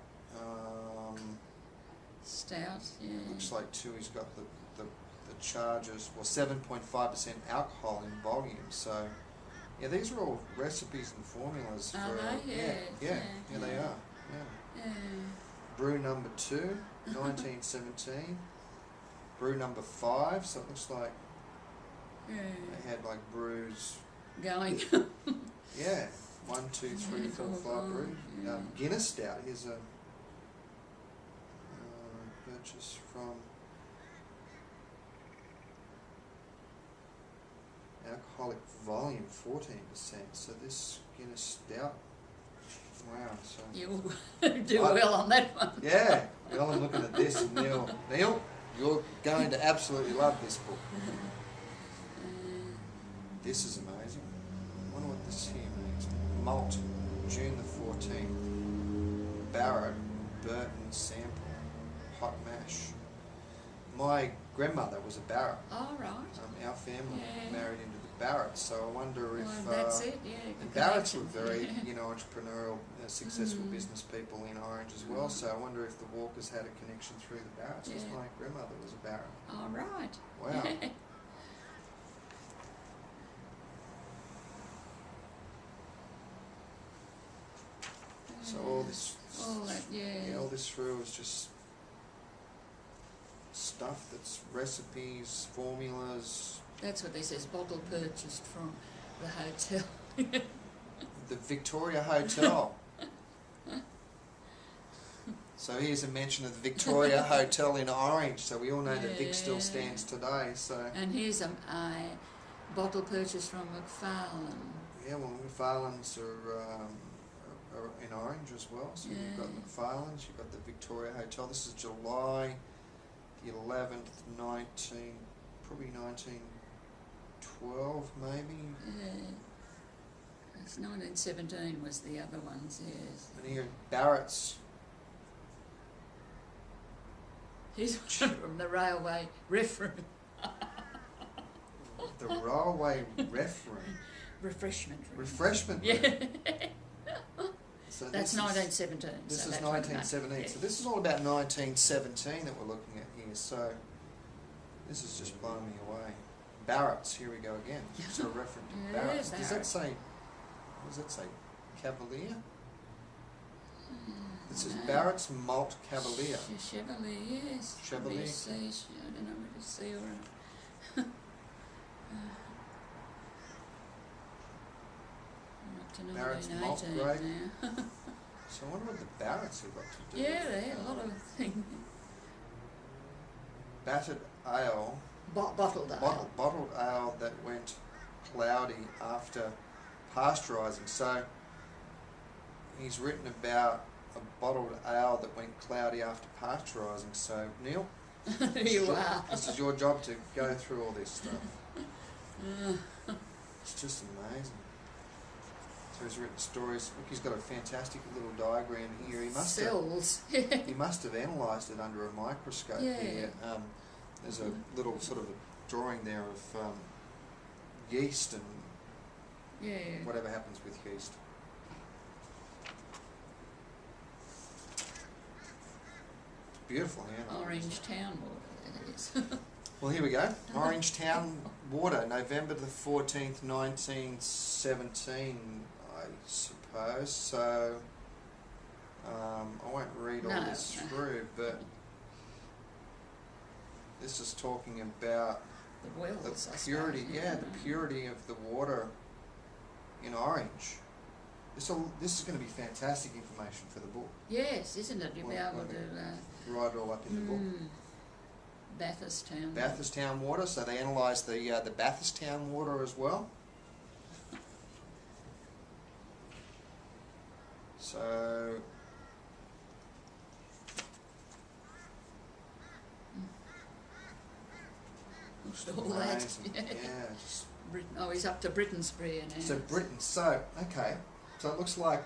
Stout, yeah. Looks like too he's got the charges, well, 7.5% alcohol in volume. So yeah, these are all recipes and formulas for. Are they? Yeah, they are. Yeah. Brew number 2, 1917. Brew number 5. So it looks like they had like brews. Going. Yeah. 1, 2, 3, 4, 5 brew. Guinness Stout. Here's a purchase from alcoholic volume 14%. So this Guinness Stout. Wow. So You'll do well on that one. yeah. Well, I'm looking at this, and Neil, you're going to absolutely love this book. This is amazing. I wonder what this here means. Malt, June the 14th. Barrett, Burton sample. Hot mash. My grandmother was a Barrett. Oh, right. Our family married into the Barretts, so I wonder if... Well, that's it, yeah. And Barretts were very, entrepreneurial, successful business people in Orange as well, so I wonder if the Walkers had a connection through the Barretts, because my grandmother was a Barrett. Oh, right. Wow. So all this... All that, all this through is just stuff that's recipes, formulas. That's what this says, bottle purchased from the hotel. The Victoria Hotel. So here's a mention of the Victoria Hotel in Orange, so we all know that Vic still stands today. So. And here's a bottle purchased from McFarlane. Yeah, well, McFarlane's are in Orange as well. So you've got McFarlane's, you've got the Victoria Hotel. This is July the 11th, probably 1912 maybe. Yeah. It's 1917 was the other ones, yes. And here, Barrett's. He's from the railway ref room. The railway ref room. Refreshment room. Refreshment room. Yeah. So that's 1917. This so is that's 1917. Yeah. So this is all about 1917 that we're looking at here. So this is just blowing me away. Barrett's, here we go again. So a reference to Barrett's. Does that say, what does that say? Cavalier? This is Barrett's Malt Cavalier. Chevalier, yes. Chevalier. I don't know whether it's C or up to Barrett's Malt 1918 Grade. now. So I wonder what the Barretts have got to do Yeah, with they had a lot of things. battered ale. Bottled ale. Bottled ale that went cloudy after pasteurising. So he's written about a bottled ale that went cloudy after pasteurising. So Neil, this is your job to go through all this stuff. It's just amazing. So he's written stories. Look, he's got a fantastic little diagram here. He must he must have analysed it under a microscope here. There's a little sort of a drawing there of yeast and whatever happens with yeast. It's beautiful, yeah. Orange Town water, that is. Well, here we go. Orange Town water, November the 14th, 1917, I suppose. So I won't read all this through, but this is talking about the wells, the purity, the purity of the water in Orange. This is going to be fantastic information for the book. Yes, isn't it? You'll be able to... write it all up in the book. Bathurstown. Bathurstown water, so they analysed the Bathurstown water as well. So... all that. Yeah, just Britain. Oh, he's up to Brittonsbury now. so Britain. So okay, so it looks like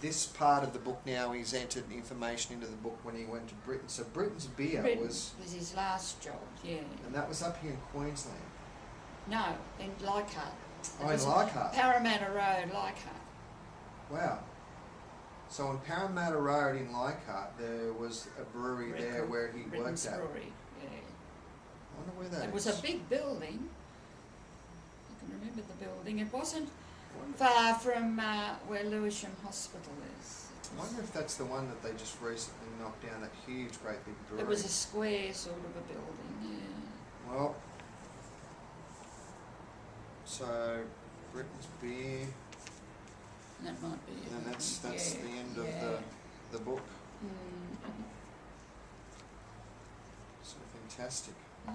this part of the book now he's entered information into the book when he went to Britain. So Britain's beer was his last job, yeah. and that was up here in Queensland. No, in Leichhardt. Oh, in Leichhardt. Parramatta Road, Leichhardt. Wow. So on Parramatta Road in Leichhardt, there was a brewery there where he Britain's worked at. Brewery, yeah. I wonder where that It is. was a big building. I can remember the building. It wasn't far from where Lewisham Hospital is. I wonder if that's the one that they just recently knocked down, that huge, great big brewery. It was a square sort of a building, yeah. Well, so Britain's beer, That might be it. and that's yeah, the end yeah. of the book. Mm. So fantastic. Yeah.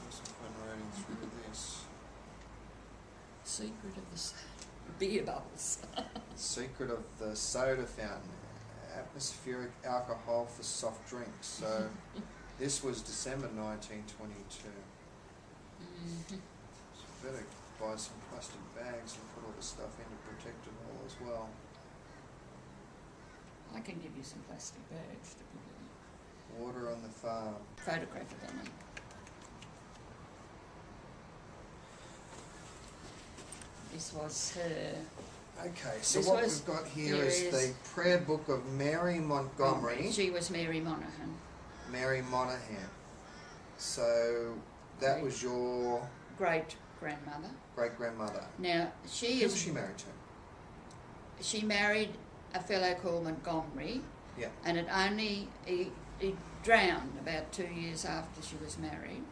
Some fun reading through this. Secret of the beer bubbles. The secret of the soda fountain, atmospheric alcohol for soft drinks. So this was December 1922. Mm-hmm. So better buy some plastic bags and put all the stuff in to protect it all as well. I can give you some plastic bags to put in. Water on the farm. Photograph of them. This was her. Okay, so This what was- we've got here here is is- the prayer book of Mary Montgomery, She was Mary Monaghan. Mary Monaghan. So that Great. was your Great grandmother. great grandmother. Now she Who was is. she married to? She married a fellow called Montgomery, Yeah. and he drowned about 2 years after she was married,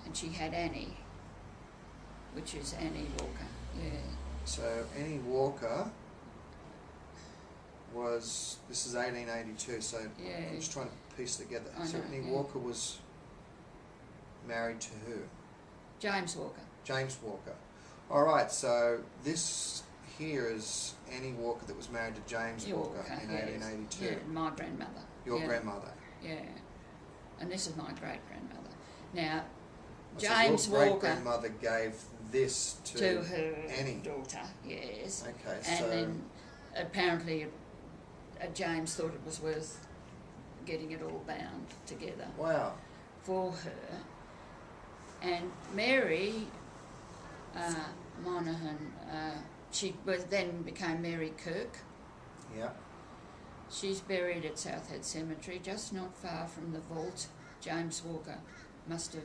and she had Annie, which is Annie Walker. Yeah. So Annie Walker was, this is 1882, so Yeah. I'm just trying to piece together. I So know, Annie yeah. Walker was married to who? James Walker. James Walker. All right, so this here is Annie Walker that was married to James Walker in yes. 1882. Yeah, my grandmother. Your yeah. grandmother. Yeah, and this is my great grandmother. Now, So James your great Walker grandmother gave this to her Annie. daughter. Yes. Okay, And so then apparently James thought it was worth getting it all bound together wow. for her. And Mary Monaghan, she then became Mary Kirk. Yeah. She's buried at South Head Cemetery, just not far from the vault. James Walker must have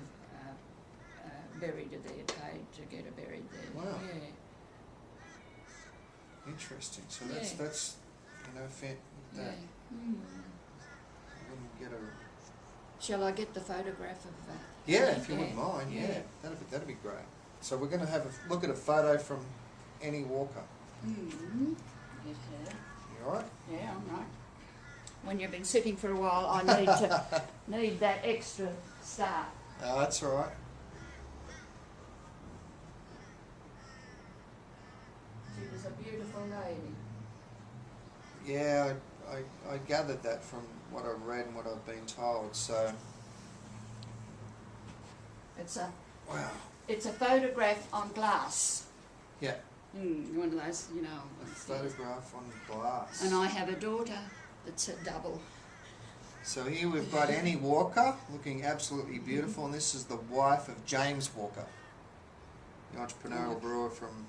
buried her there, paid to get her buried there. Wow. Yeah. Interesting. So Yeah. that's you know that Yeah. I wouldn't get a Shall I get the photograph of that? yeah if you wouldn't mind that'd be great. So we're going to have a look at a photo from Annie Walker. Mm-hmm. Get her. You all right? Yeah, I'm right. When you've been sitting for a while, I need that extra start. That's all right. She was a beautiful lady. Yeah, I gathered that from what I've read and what I've been told. So It's a wow. it's a photograph on glass. Yeah. One of those, you know. A photograph on glass. And I have a daughter that's a double. So here we've got Annie Walker looking absolutely beautiful, and this is the wife of James Walker, the entrepreneurial brewer from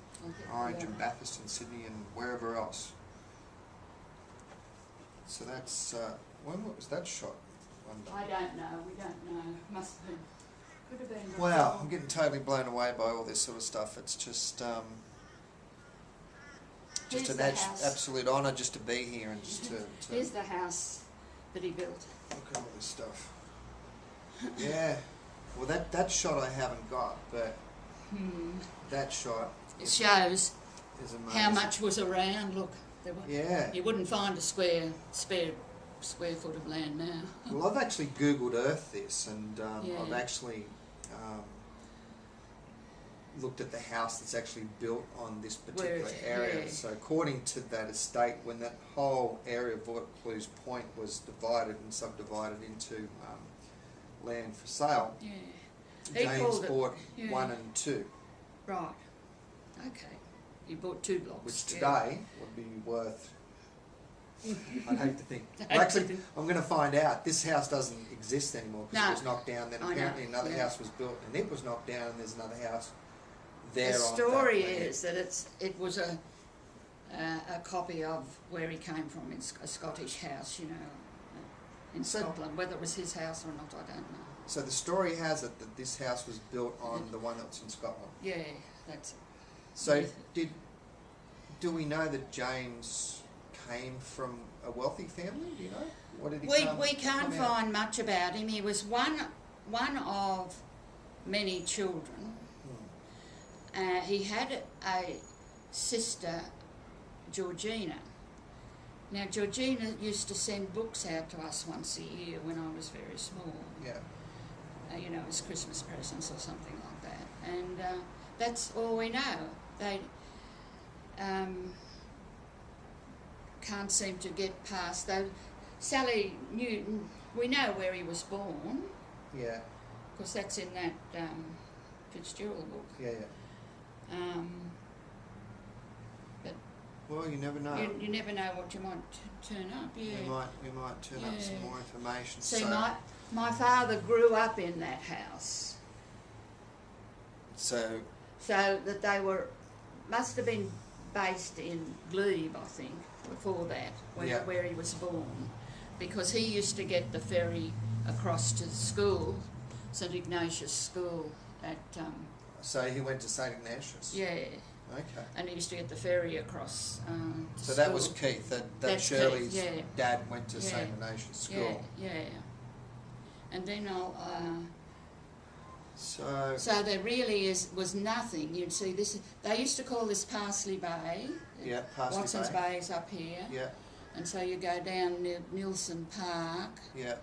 Orange and Bathurst and Sydney and wherever else. So that's, when was that shot? I don't know, we don't know. Must have been, could have been. Wow, I'm getting totally blown away by all this sort of stuff. It's just Here's an the house. absolute honour just to be here and just to Here's the house that he built. look at all this stuff. Yeah, Well, that shot I haven't got, but that shot It shows is amazing. how much was around. Look, Yeah. you wouldn't find a spare foot of land now. Well, I've actually Googled Earth this, and Yeah. I've actually looked at the house that's actually built on this particular area. Yeah. So according to that estate, when that whole area of Vaucluse Point was divided and subdivided into land for sale, Yeah. James bought yeah. 1 and 2. Right. Okay. You bought 2 blocks. Which today would be worth, I'd hate to think. I'd Well, hate to actually, think. I'm going to find out. This house doesn't exist anymore because No. it was knocked down. Then I know, apparently another yeah. house was built and it was knocked down, and there's another house there. The on story that land. is that it was a copy of where he came from, in a Scottish house, you know, in So- Scotland. Whether it was his house or not, I don't know. So the story has it that this house was built on the one that's in Scotland. Yeah, that's it. So do we know that James came from a wealthy family? Do you know? What did he We can't come out? find much about him. He was one of many children. He had a sister, Georgina. Now, Georgina used to send books out to us once a year when I was very small. Yeah. You know, as Christmas presents or something like that. And that's all we know. They can't seem to get past, though. Sally Newton, we know where he was born, Yeah. because that's in that Fitzgerald book. Yeah. But Well, you never know. you never know what you might turn up. Yeah. You might turn up some Yeah. more information. See, so, my father grew up in that house, so so that they must have been based in Glebe, I think, before that, where he was born, because he used to get the ferry across to the school, St Ignatius School at so he went to St Ignatius. yeah, Okay. and he used to get the ferry across. To So that school. was Keith. That That's Shirley's Keith, yeah. dad went to Yeah. St Ignatius School. Yeah. And then So there really was nothing. You'd see this. They used to call this Parsley Bay. yeah, Parsley Watson's Bay. Bay is up here. Yeah, And so you go down Nilsson Park. yeah.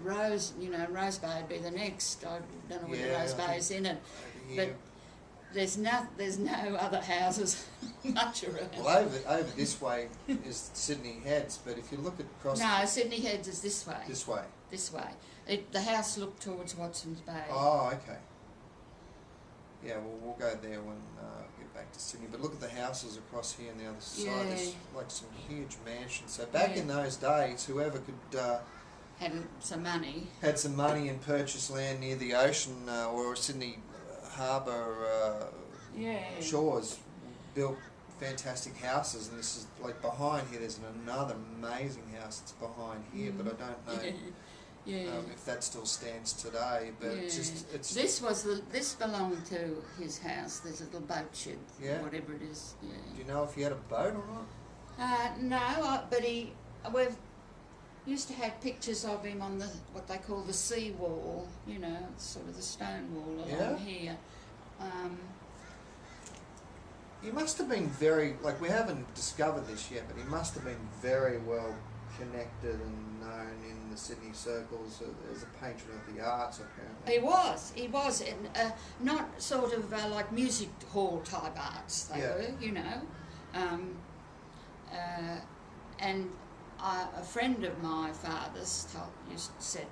Rose Bay would be the next. I don't know whether Yeah, Rose I Bay's in it. Over But here. there's no other houses much around. Well, over this way is Sydney Heads, but if you look across No, Sydney Heads is this way. this way. This way. The house looked towards Watson's Bay. Oh, okay. Yeah, well, we'll go there when we get back to Sydney. But look at the houses across here on the other side. Yeah. There's like some huge mansions. So back Yeah. in those days, whoever could Had some money. had some money and purchased land near the ocean or Sydney harbour Yeah. shores built fantastic houses. And this is like behind here. There's another amazing house that's behind here, but I don't know. Yeah. If that still stands today, but Yeah. it's This belonged to his house. There's a little boat shed, Yeah. whatever it is. do Yeah. you know if he had a boat or not? No, but we've used to have pictures of him on what they call the sea wall. You know, sort of the stone wall along Yeah. here. He must have been we haven't discovered this yet, but he must have been very well connected and known in the Sydney circles as a patron of the arts, apparently. He was, and, not sort of like music hall type arts. They Yeah. were, you know, and a friend of my father's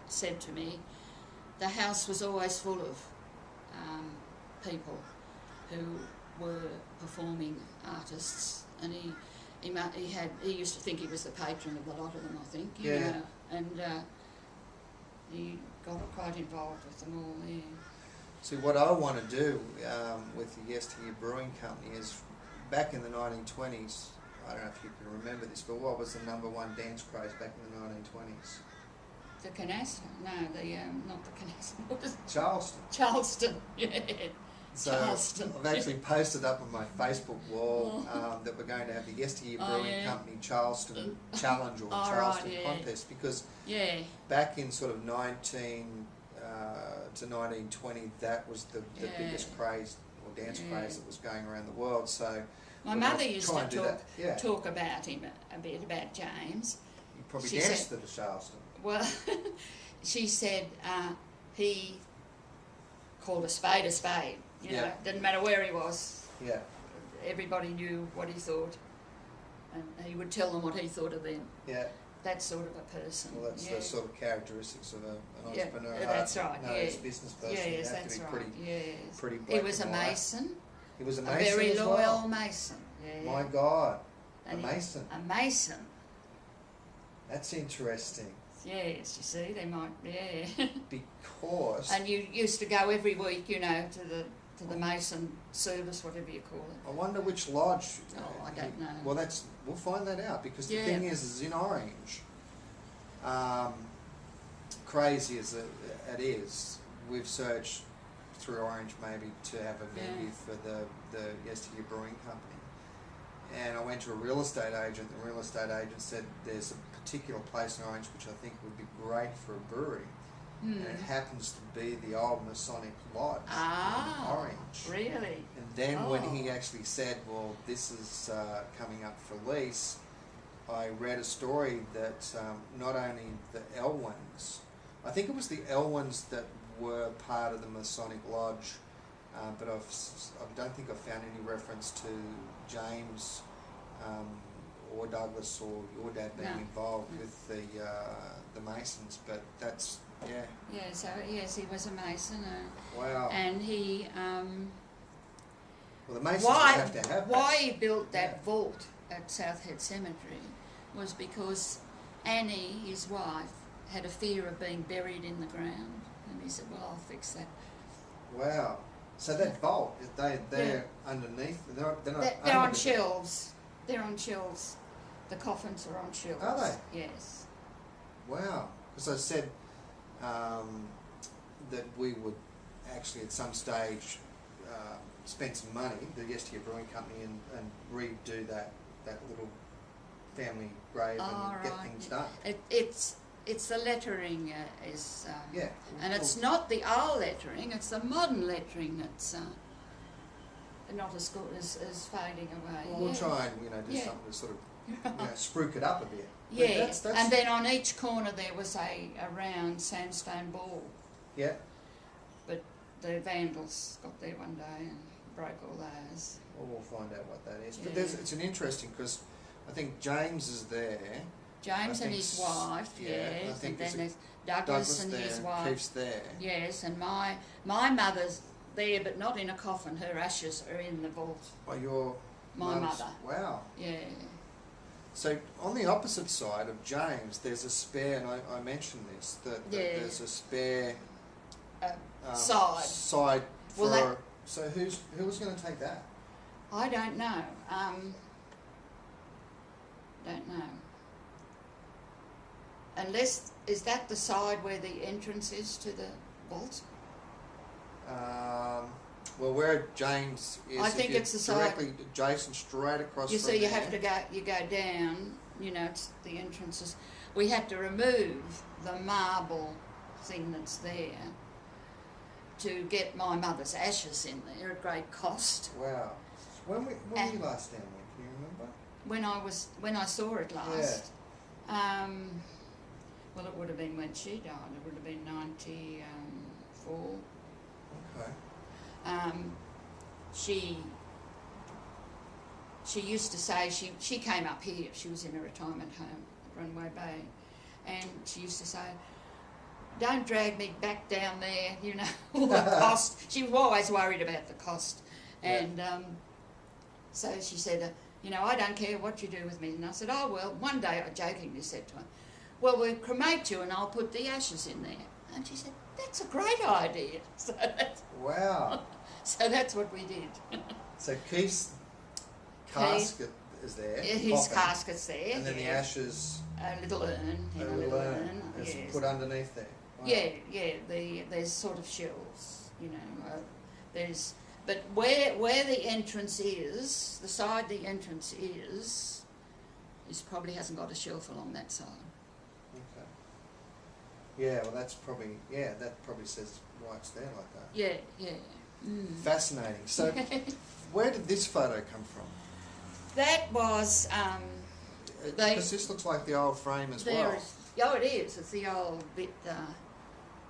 said to me, the house was always full of people who were performing artists, and he used to think he was the patron of a lot of them, I think, you Yeah. know, and he got quite involved with them all there. See, what I want to do with the Yesteryear Brewing Company is, back in the 1920s, I don't know if you can remember this, but what was the #1 dance craze back in the 1920s? The canasta? No, not the canasta. What is it? Charleston. Charleston, yeah. So Charleston. I've actually posted up on my Facebook wall that we're going to have the Yesteryear Brewing yeah. Company Charleston Challenge or Oh, Charleston right, yeah. Contest, because Yeah. back in sort of 19 to 1920, that was the Yeah. biggest craze or dance Yeah. craze that was going around the world. So My we're mother gonna used try to and do that. Yeah. talk about him a bit, about James. You probably She danced said- at the Charleston. Well, she said he called a spade. You know, Yeah. didn't matter where he was. Yeah. Everybody knew what he thought, and he would tell them what he thought of them. Yeah. That sort of a person. Well, that's yeah. the sort of characteristics of an Yeah, entrepreneur. that's right. No, Yeah. as a business person, you Yes, have that's to be right. Yes. pretty He black was a and white. mason. He was a A mason very as loyal well. mason. Yeah. My God, And a he- mason. A mason. That's interesting Yes, you see, they might. Yeah. because And you used to go every week, you know, to the mason service, whatever you call it. I wonder which lodge. Oh, I don't know. Well, we'll find that out because the Yeah. thing is in Orange, crazy as it is, we've searched through Orange maybe to have a venue Yeah. for the Yesteryear Brewing Company. And I went to a real estate agent. The real estate agent said there's a particular place in Orange which I think would be great for a brewery. And it happens to be the old Masonic Lodge in Orange. Really? And then when he Oh. actually said, well, this is coming up for lease, I read a story that not only the Elwins, I think it was the Elwins that were part of the Masonic Lodge, but I don't think I've found any reference to James or Douglas or your dad being No. involved with the Masons, but that's, yeah, Yeah, so yes, he was a mason. wow. And he, Well, the Masons would have to have why that. he built that Yeah. vault at Southhead Cemetery was because Annie, his wife, had a fear of being buried in the ground. And he said, well, I'll fix that. Wow. So that vault, they're underneath, they're not They're under on the- shelves. They're on shelves. The coffins are on shelves. Are they? Yes. Wow. Because I said that we would actually at some stage spend some money, the Yesteryear Brewing Company, and redo that little family grave and get things done. It's the lettering is... Yeah. And it's not the old lettering, it's the modern lettering that's not as good as fading away. Well, we'll try and do Yeah. something to sort of spruik it up a bit. But Yeah, that's, and then on each corner there was a round sandstone ball, yeah. but the vandals got there one day and broke all those. Well, we'll find out what that is. But Yeah. it's an interesting because I think James is there. James I and think his wife, yeah, I yes, think and then there's there's Douglas and there, his and wife. Keith's there. Yes, and my mother's there, but not in a coffin. Her ashes are in the vault. Oh, your My mum's- mother. Wow. Yeah. So on the opposite side of James, there's a spare, and I mentioned this, that Yeah. there's a spare Side. for. Well, so who was going to take that? I don't know. Don't know. Unless, is that the side where the entrance is to the vault? Well, where James is, I think if you're it's the side- directly adjacent, straight across. You from see, you there. have to go. You go down. You know, it's the entrances. We had to remove the marble thing that's there to get my mother's ashes in there at great cost. Wow. When were you And- last down there? Can you remember? When I saw it last. Well, it would have been when she died. It would have been 94. Okay. She used to say she came up here. She was in a retirement home at Runway Bay, and she used to say, "Don't drag me back down there." You know, all the cost. She was always worried about the cost, and so she said, "I don't care what you do with me." And I said, "Oh well." One day, I jokingly said to her, "Well, we'll cremate you, and I'll put the ashes in there." And she said, "That's a great idea." Wow. So that's what we did. So Keith's casket is there. His coffin, casket's there. and then the yeah. ashes. A little urn. In A a little urn. is Yes. put underneath there. Wow. Yeah. There's sort of shelves. There's. But where the entrance is, the side the entrance is probably hasn't got a shelf along that side. Okay. Yeah, well, that probably says why it's there like that. Yeah, yeah. Mm. Fascinating. So, where did this photo come from? That was Because this looks like the old frame as well. Oh, it is. It's the old bit.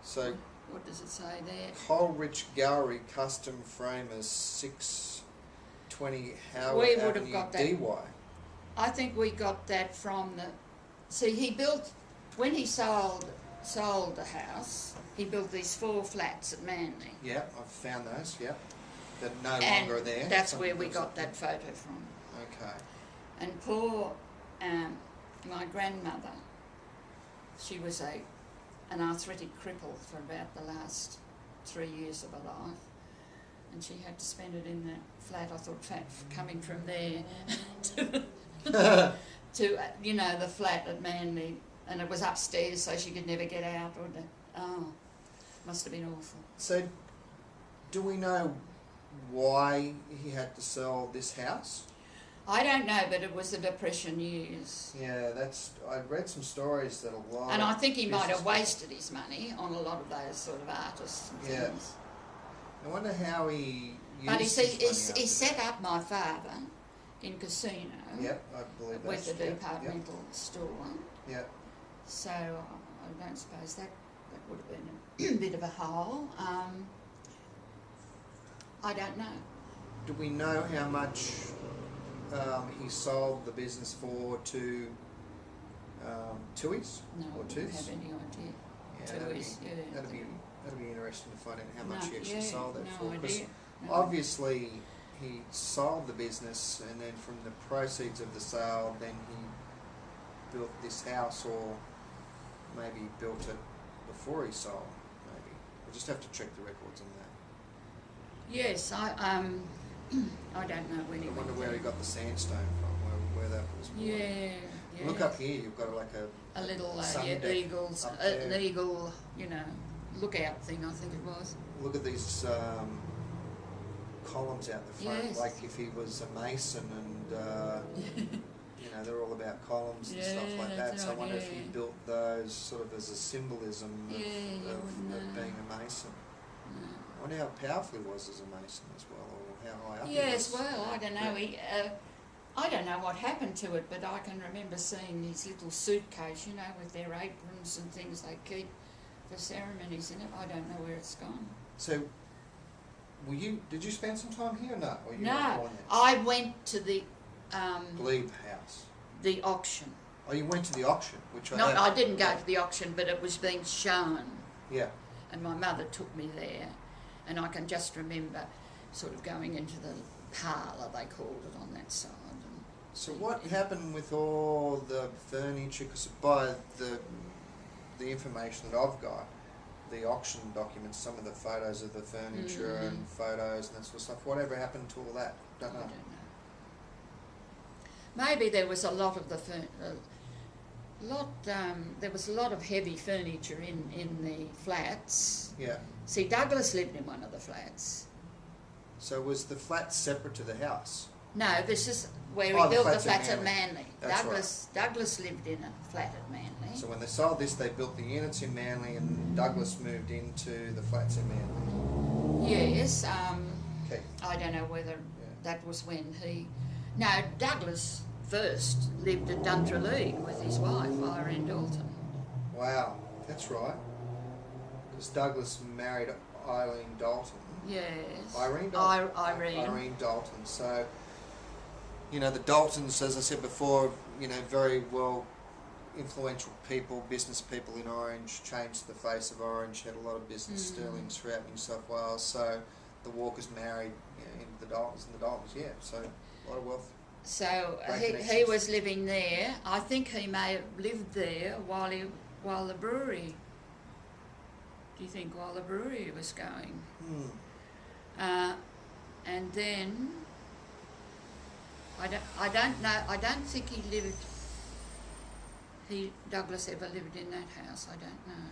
So, what does it say there? Coleridge Gallery Custom Framers, 620 Howard We would have Avenue, got that. DY. I think we got that from the. See, he built when he sold the house. He built these 4 flats at Manly. Yeah, I've found those. Yeah, that no And longer are there. that's where we got that photo from. Okay. And poor my grandmother, she was an arthritic cripple for about the last 3 years of her life, and she had to spend it in that flat. I thought coming from there to the flat at Manly, and it was upstairs, so she could never get out. Must have been awful. So, do we know why he had to sell this house? I don't know, but it was the Depression years. Yeah, I read some stories that a lot. And I think he might have wasted his money on a lot of those sort of artists and things. I wonder how he used But he his set up my father in Casino. Yep, I believe that. With the departmental store. Yep. So I don't suppose that would have been a bit of a hole. I don't know. Do we know how much he sold the business for to Tui's? No, or I don't Tooths? have any idea. Yeah, Tui's, that'd be interesting to find out how much he actually sold it for. No Because idea. obviously he sold the business, and then from the proceeds of the sale, then he built this house, or maybe built it before he sold. Maybe we'll just have to check the records on that. Yes, I don't know when he I wonder went where he there. got the sandstone from, where that was. Yeah. Look up here. You've got like a little sun deck eagles, up there. an eagle, lookout thing. I think it was. Look at these columns out the front, Yes. like if he was a mason, and they're all about columns and stuff like Yeah, that. that's So I wonder right, if he yeah. built those sort of as a symbolism of being a mason. I wonder how powerful he was as a mason as well, or how high up he was. Yes, well, I don't know. I don't know what happened to it, but I can remember seeing his little suitcase, with their aprons and things they keep for ceremonies in it. I don't know where it's gone. So, did you spend some time here or not? Or you were No, born there? I went to the Glebe House. the auction. Oh, you went to the auction, which I No, had. I didn't go to the auction, but it was being shown, Yeah. and my mother took me there, and I can just remember sort of going into the parlour, they called it, on that side. So what happened with all the furniture? Because by the information that I've got, the auction documents, some of the photos of the furniture and photos and that sort of stuff. Whatever happened to all that? Don't know. I don't know. Maybe there was a lot of there was a lot of heavy furniture in the flats. Yeah. See, Douglas lived in one of the flats. So was the flat separate to the house? No, this is where he The built the flats flats at at Manly. That's Douglas lived in a flat at Manly. So when they sold this, they built the units in Manly, and Douglas moved into the flats in Manly. Yes, Okay. I don't know whether that was when he... No, Douglas first lived at Duntralee with his wife, Irene Dalton. Wow, that's right. Because Douglas married Eileen Dalton. Yes. Irene Dalton. Irene. Irene Dalton. So, the Daltons, as I said before, very well influential people, business people in Orange, changed the face of Orange, had a lot of business Sterlings throughout New South Wales. So the Walkers married into the Daltons, and the Daltons, so a lot of wealth. So he was living there. I think he may have lived there while the brewery. Do you think while the brewery was going? And then I don't know. I don't think he lived. Douglas ever lived in that house. I don't know.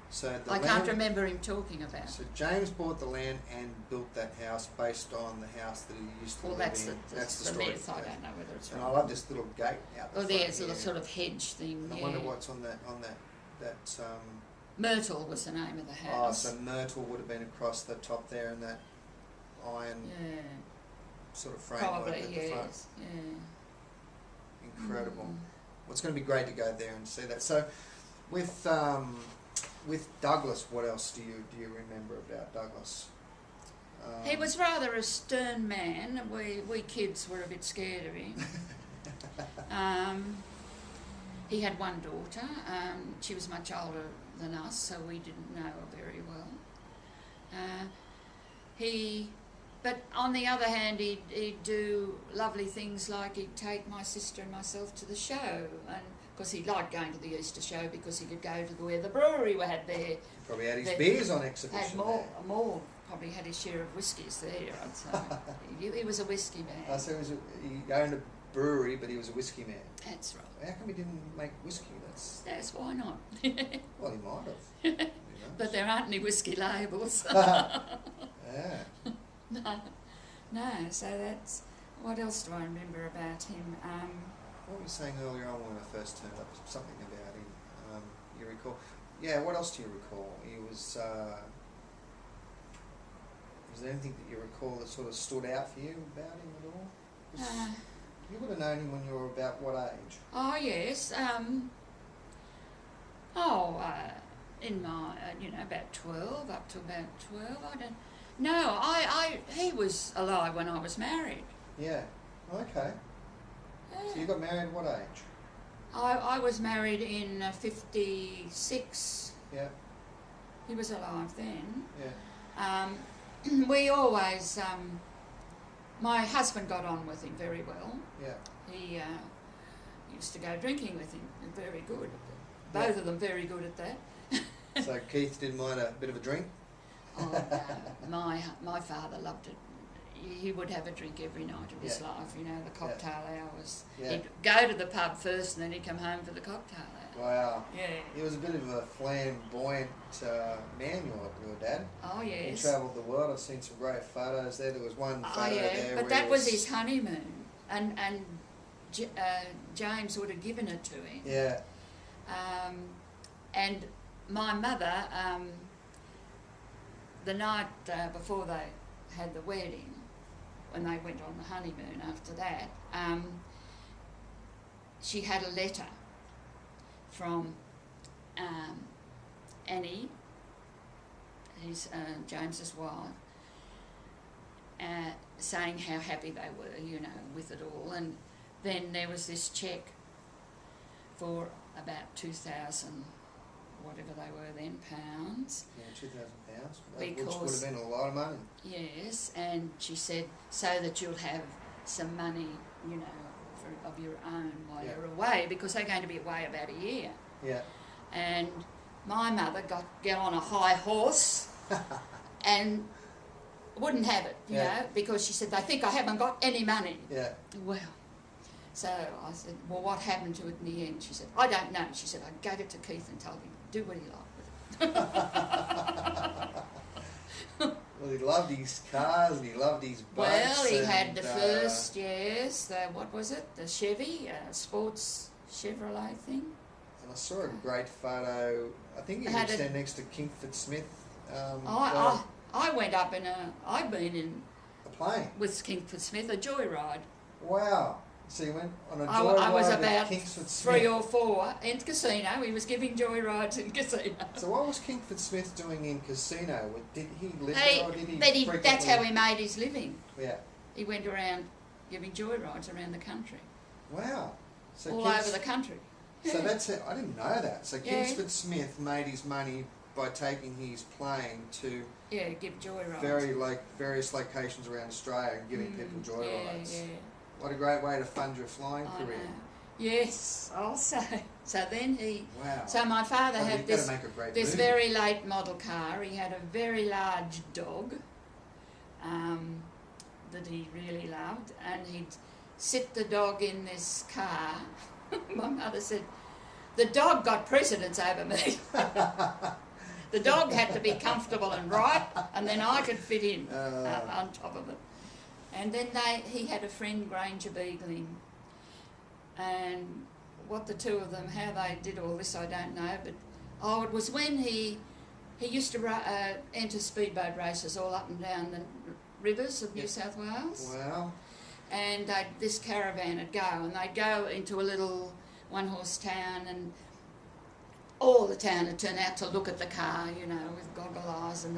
So can't remember him talking about. So James bought the land and built that house based on the house that he used to live in. That's the story. myth. I don't know whether it's right. And I love this little gate out the front there's a here. little sort of hedge thing. And I wonder what's on that Myrtle was the name of the Oh, house. so Myrtle would have been across the top there in that iron Yeah, sort of framework probably, at the front. yes. Yeah. Incredible. Mm. Well, it's going to be great to go there and see that. So, with Douglas, what else do you remember about Douglas? He was rather a stern man. We kids were a bit scared of him. He had one daughter. She was much older than us, so we didn't know her very well. But on the other hand, he'd do lovely things like he'd take my sister and myself to the show, and because he liked going to the Easter show because he could go to where the brewery had their... Probably had his beers on exhibition. Had more, probably had his share of whiskies there, I'd say. he was a whiskey man. So he owned a brewery, but he was a whiskey man. That's right. How come he didn't make whiskey? That's why not. Well, he might have. But there aren't any whiskey labels. Yeah. No, so that's... What else do I remember about him? What were you saying earlier on when I first turned up? Something about him. You recall? Yeah, what else do you recall? He was... was there anything that you recall that sort of stood out for you about him at all? 'Cause you would have known him when you were about what age? Oh, yes. In my, about 12, up to about 12, I don't... No, he was alive when I was married. Yeah. Okay. Yeah. So you got married at what age? I was married in 56. Yeah. He was alive then. Yeah. We always... my husband got on with him very well. Yeah. He used to go drinking with him. Very good. Both of them very good at that. So Keith didn't mind a bit of a drink? Oh, no. My father loved it. He would have a drink every night of his life, the cocktail hours. Yeah. He'd go to the pub first and then he'd come home for the cocktail hour. Wow. Yeah. He was a bit of a flamboyant man, your dad. Oh, yes. He travelled the world. I've seen some great photos there. There was one photo there but where that was his honeymoon. And James would have given it to him. Yeah. And my mother, the night before they had the wedding, when they went on the honeymoon after that, she had a letter from Annie, his James's wife, saying how happy they were, with it all. And then there was this cheque for about 2,000, whatever they were then, pounds. Yeah, £2,000, which Because- would have been a lot of money. Yes, and she said, so that you'll have some money, of your own while you're away, because they're going to be away about a year. Yeah. And my mother got on a high horse and wouldn't have it, you know, because she said, they think I haven't got any money. Yeah. Well, so I said, well, what happened to it in the end? She said, I don't know. She said, I gave it to Keith and told him, do what he liked with it. Well, he loved his cars and he loved his boats. Well, he had the first, what was it? The Chevy, sports Chevrolet thing. And I saw a great photo. I think he was standing next to Kingford Smith. I went up I've been in a plane with Kingford Smith, a joyride. Wow. So you went on a I joyride was with about Kingsford Smith. 3 or 4 in casino. He was giving joyrides in casino. So what was Kingford Smith doing in casino? Did he live there or did he frequently... That's how he made his living. Yeah. He went around giving joyrides around the country. Wow. So all over the country. So that's it. I didn't know that. So Kingsford Smith made his money by taking his plane to give joyrides. Various locations around Australia and giving people joyrides. Yeah. What a great way to fund your flying career. Yes, also. So then Wow. So my father had this movie. very late model car. He had a very large dog that he really loved, and he'd sit the dog in this car. My mother said, the dog got precedence over me. The dog had to be comfortable and right, and then I could fit in on top of it. And then he had a friend, Granger Beagling, and what the two of them, how they did all this, I don't know, but Oh, it was when he used to enter speedboat races all up and down the rivers of New South Wales. Wow. And this caravan would go, and they'd go into a little one-horse town, and all the town would turn out to look at the car, you know, with goggle eyes and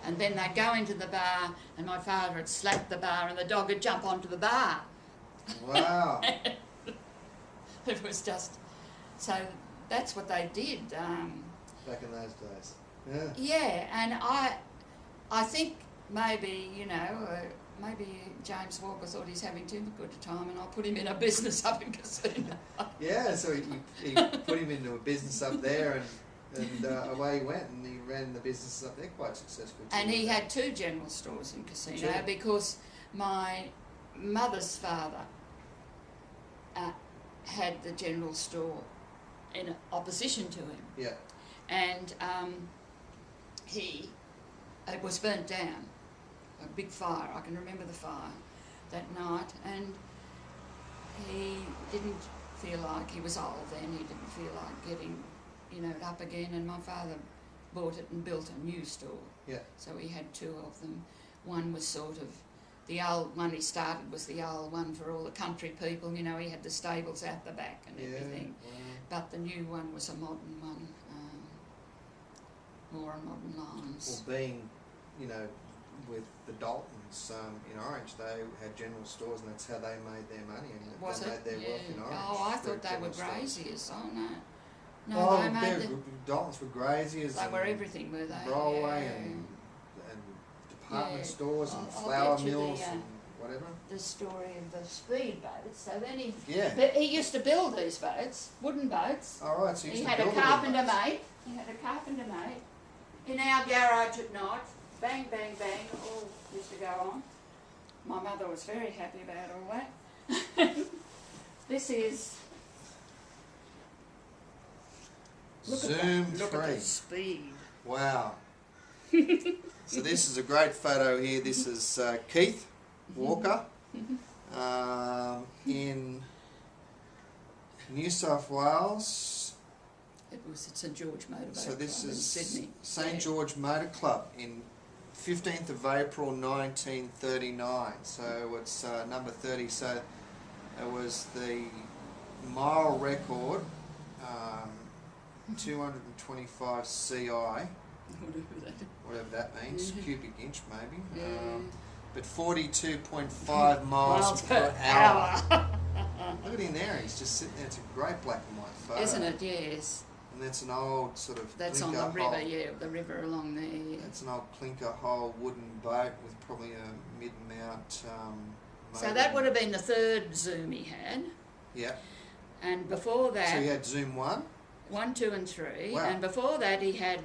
and then they'd go into the bar, and my father would slap the bar, and the dog would jump onto the bar. Wow. It was just, so that's what they did. Back in those days. Yeah. Yeah, and I think maybe, you know, maybe James Walker thought he's having too good a time, and I'll put him in a business up in Casino. Yeah, so he put him into a business up there, and away he went, and he ran the business up there quite successfully. And he had 2 general stores in Casino, Sure. because my mother's father had the general store in opposition to him. Yeah. And it was burnt down, a big fire. I can remember the fire that night, and he didn't feel like, he was old then, he didn't feel like getting, you know, up again, and my father bought it and built a new store. Yeah. So he had 2 of them. One was sort of, the old one he started was the old one for all the country people, you know, he had the stables out the back and everything. Wow. But the new one was a modern one, more on modern lines. Well, being, you know, with the Daltons in Orange, they had general stores, and that's how they made their money, and Was they it? made their wealth in Orange. Oh, I thought they were general stores. graziers. Oh, no. No, Oh, they made Daltons were graziers. they were everything, were they? Railway Yeah. and department Yeah. stores and I'll flour get you mills the, and whatever. The story of the speedboats. So then Yeah. he used to build these boats, wooden boats. All right, so you He used had to a build carpenter them. mate. He had a carpenter mate in our garage at night. Bang, bang, bang. All used to go on. My mother was very happy about all that. This is. Look Zoom at that. Look at 3. the speed. Wow. So this is a great photo here. This is Keith Walker in New South Wales. It was at St George Motor Boat So this Club in is Sydney. St Yeah. George Motor Club in 15th of April 1939. So it's number 30. So it was the mile record, 225 CI. Whatever that means, cubic inch maybe. Yeah. But 42.5 miles per hour. Look at him there, he's just sitting there. It's a great black and white photo. Isn't it? Yes. And that's an old sort of That's on clinker the river, hull. yeah, the river along there. Yeah. That's an old clinker hull wooden boat with probably a mid-mount So motor. that would have been the 3rd Zoom he had. Yeah. And before that, So you had Zoom 1? 1, 2 and 3. Wow. And before that he had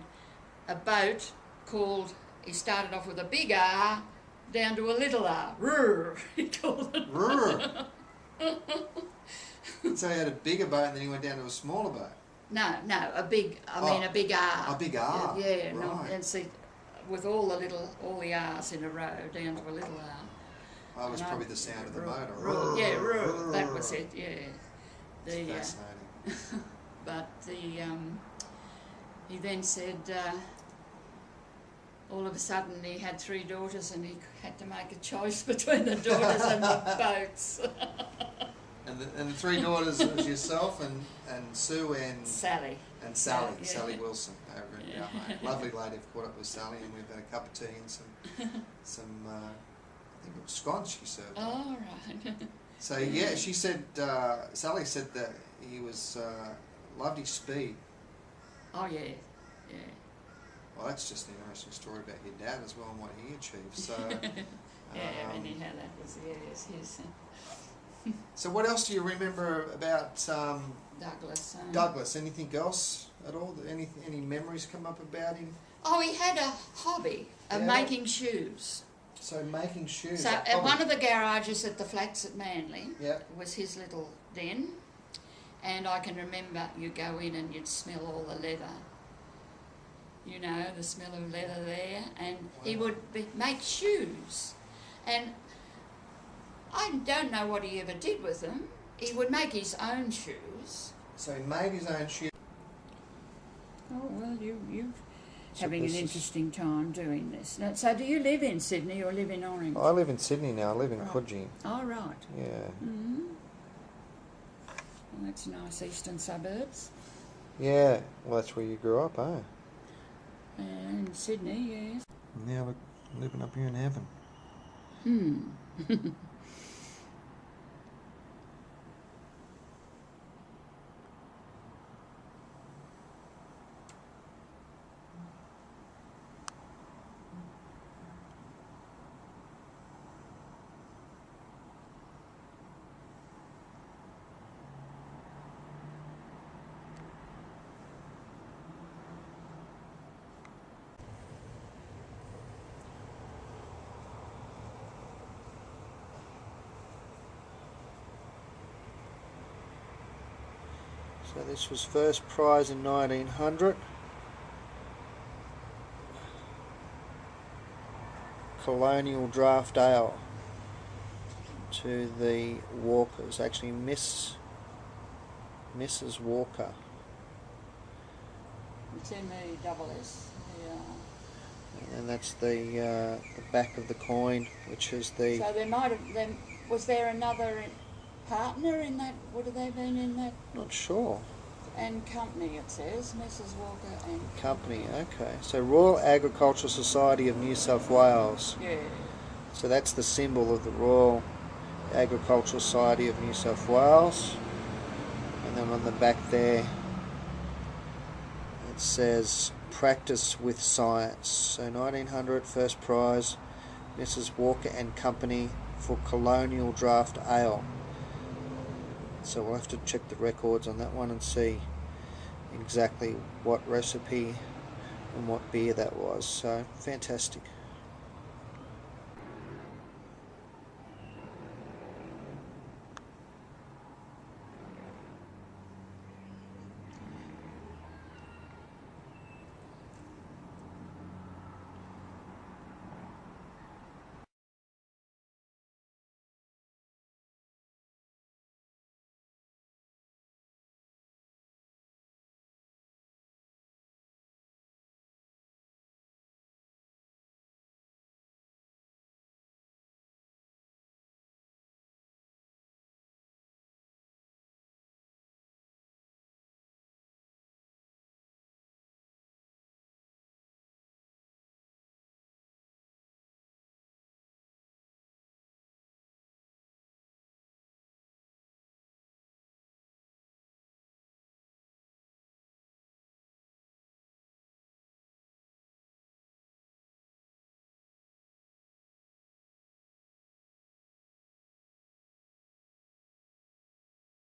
a boat called, he started off with a big R down to a little R. Rrr, he called it. Rrr. So he had a bigger boat and then he went down to a smaller boat. No, a big, I mean a big R. A big R. Yeah, right. no, and see, with all the R's in a row down to a little R. That was And probably the sound of the motor. Yeah, that was it, yeah. It's fascinating. But he then said, all of a sudden he had 3 daughters and he had to make a choice between the daughters and the boats. And the 3 daughters was yourself and Sue and Sally. And Sally, Yeah. Sally Wilson over in Balmain. Lovely lady. I've caught up with Sally and we've had a cup of tea and some I think it was scones she served. Oh, right. So yeah, she said, Sally said that he was, loved his speed. Oh, yeah, yeah. Well, that's just an interesting story about your dad as well and what he achieved. So, Yeah, anyhow, that was, yes, his so what else do you remember about Douglas. Douglas? Anything else at all? Any memories come up about him? Oh, he had a hobby of Yeah. making shoes. So making shoes. So at one of the garages at the flats at Manly Yeah. was his little den, and I can remember you go in and you'd smell all the leather. You know, the smell of leather there, and he would make shoes. And I don't know what he ever did with them. He would make his own shoes. So he made his own shoes. Oh, Well, you've So having an this is- interesting time doing this. Now, so do you live in Sydney or live in Orange? I live in Sydney now. I live in Right. Coogee. Oh, right. Yeah. Mm-hmm. Well, that's nice eastern suburbs. Yeah. Well, that's where you grew up, eh? And Sydney, yes. Now we're living up here in heaven. Hmm. So this was first prize in 1900. Colonial Draft Ale to the Walkers. Actually, Mrs. Walker. It's M-E-S-S. Yeah. And that's the back of the coin, which is the... So there might have been, was there another partner in that? Would have they been in that? Not sure. And company, it says, Mrs. Walker and Company, okay. So Royal Agricultural Society of New South Wales. Yeah. So that's the symbol of the Royal Agricultural Society of New South Wales. And then on the back there it says Practice with Science. So 1900, first prize, Mrs. Walker and Company for Colonial Draft Ale. So we'll have to check the records on that one and see exactly what recipe and what beer that was. So fantastic.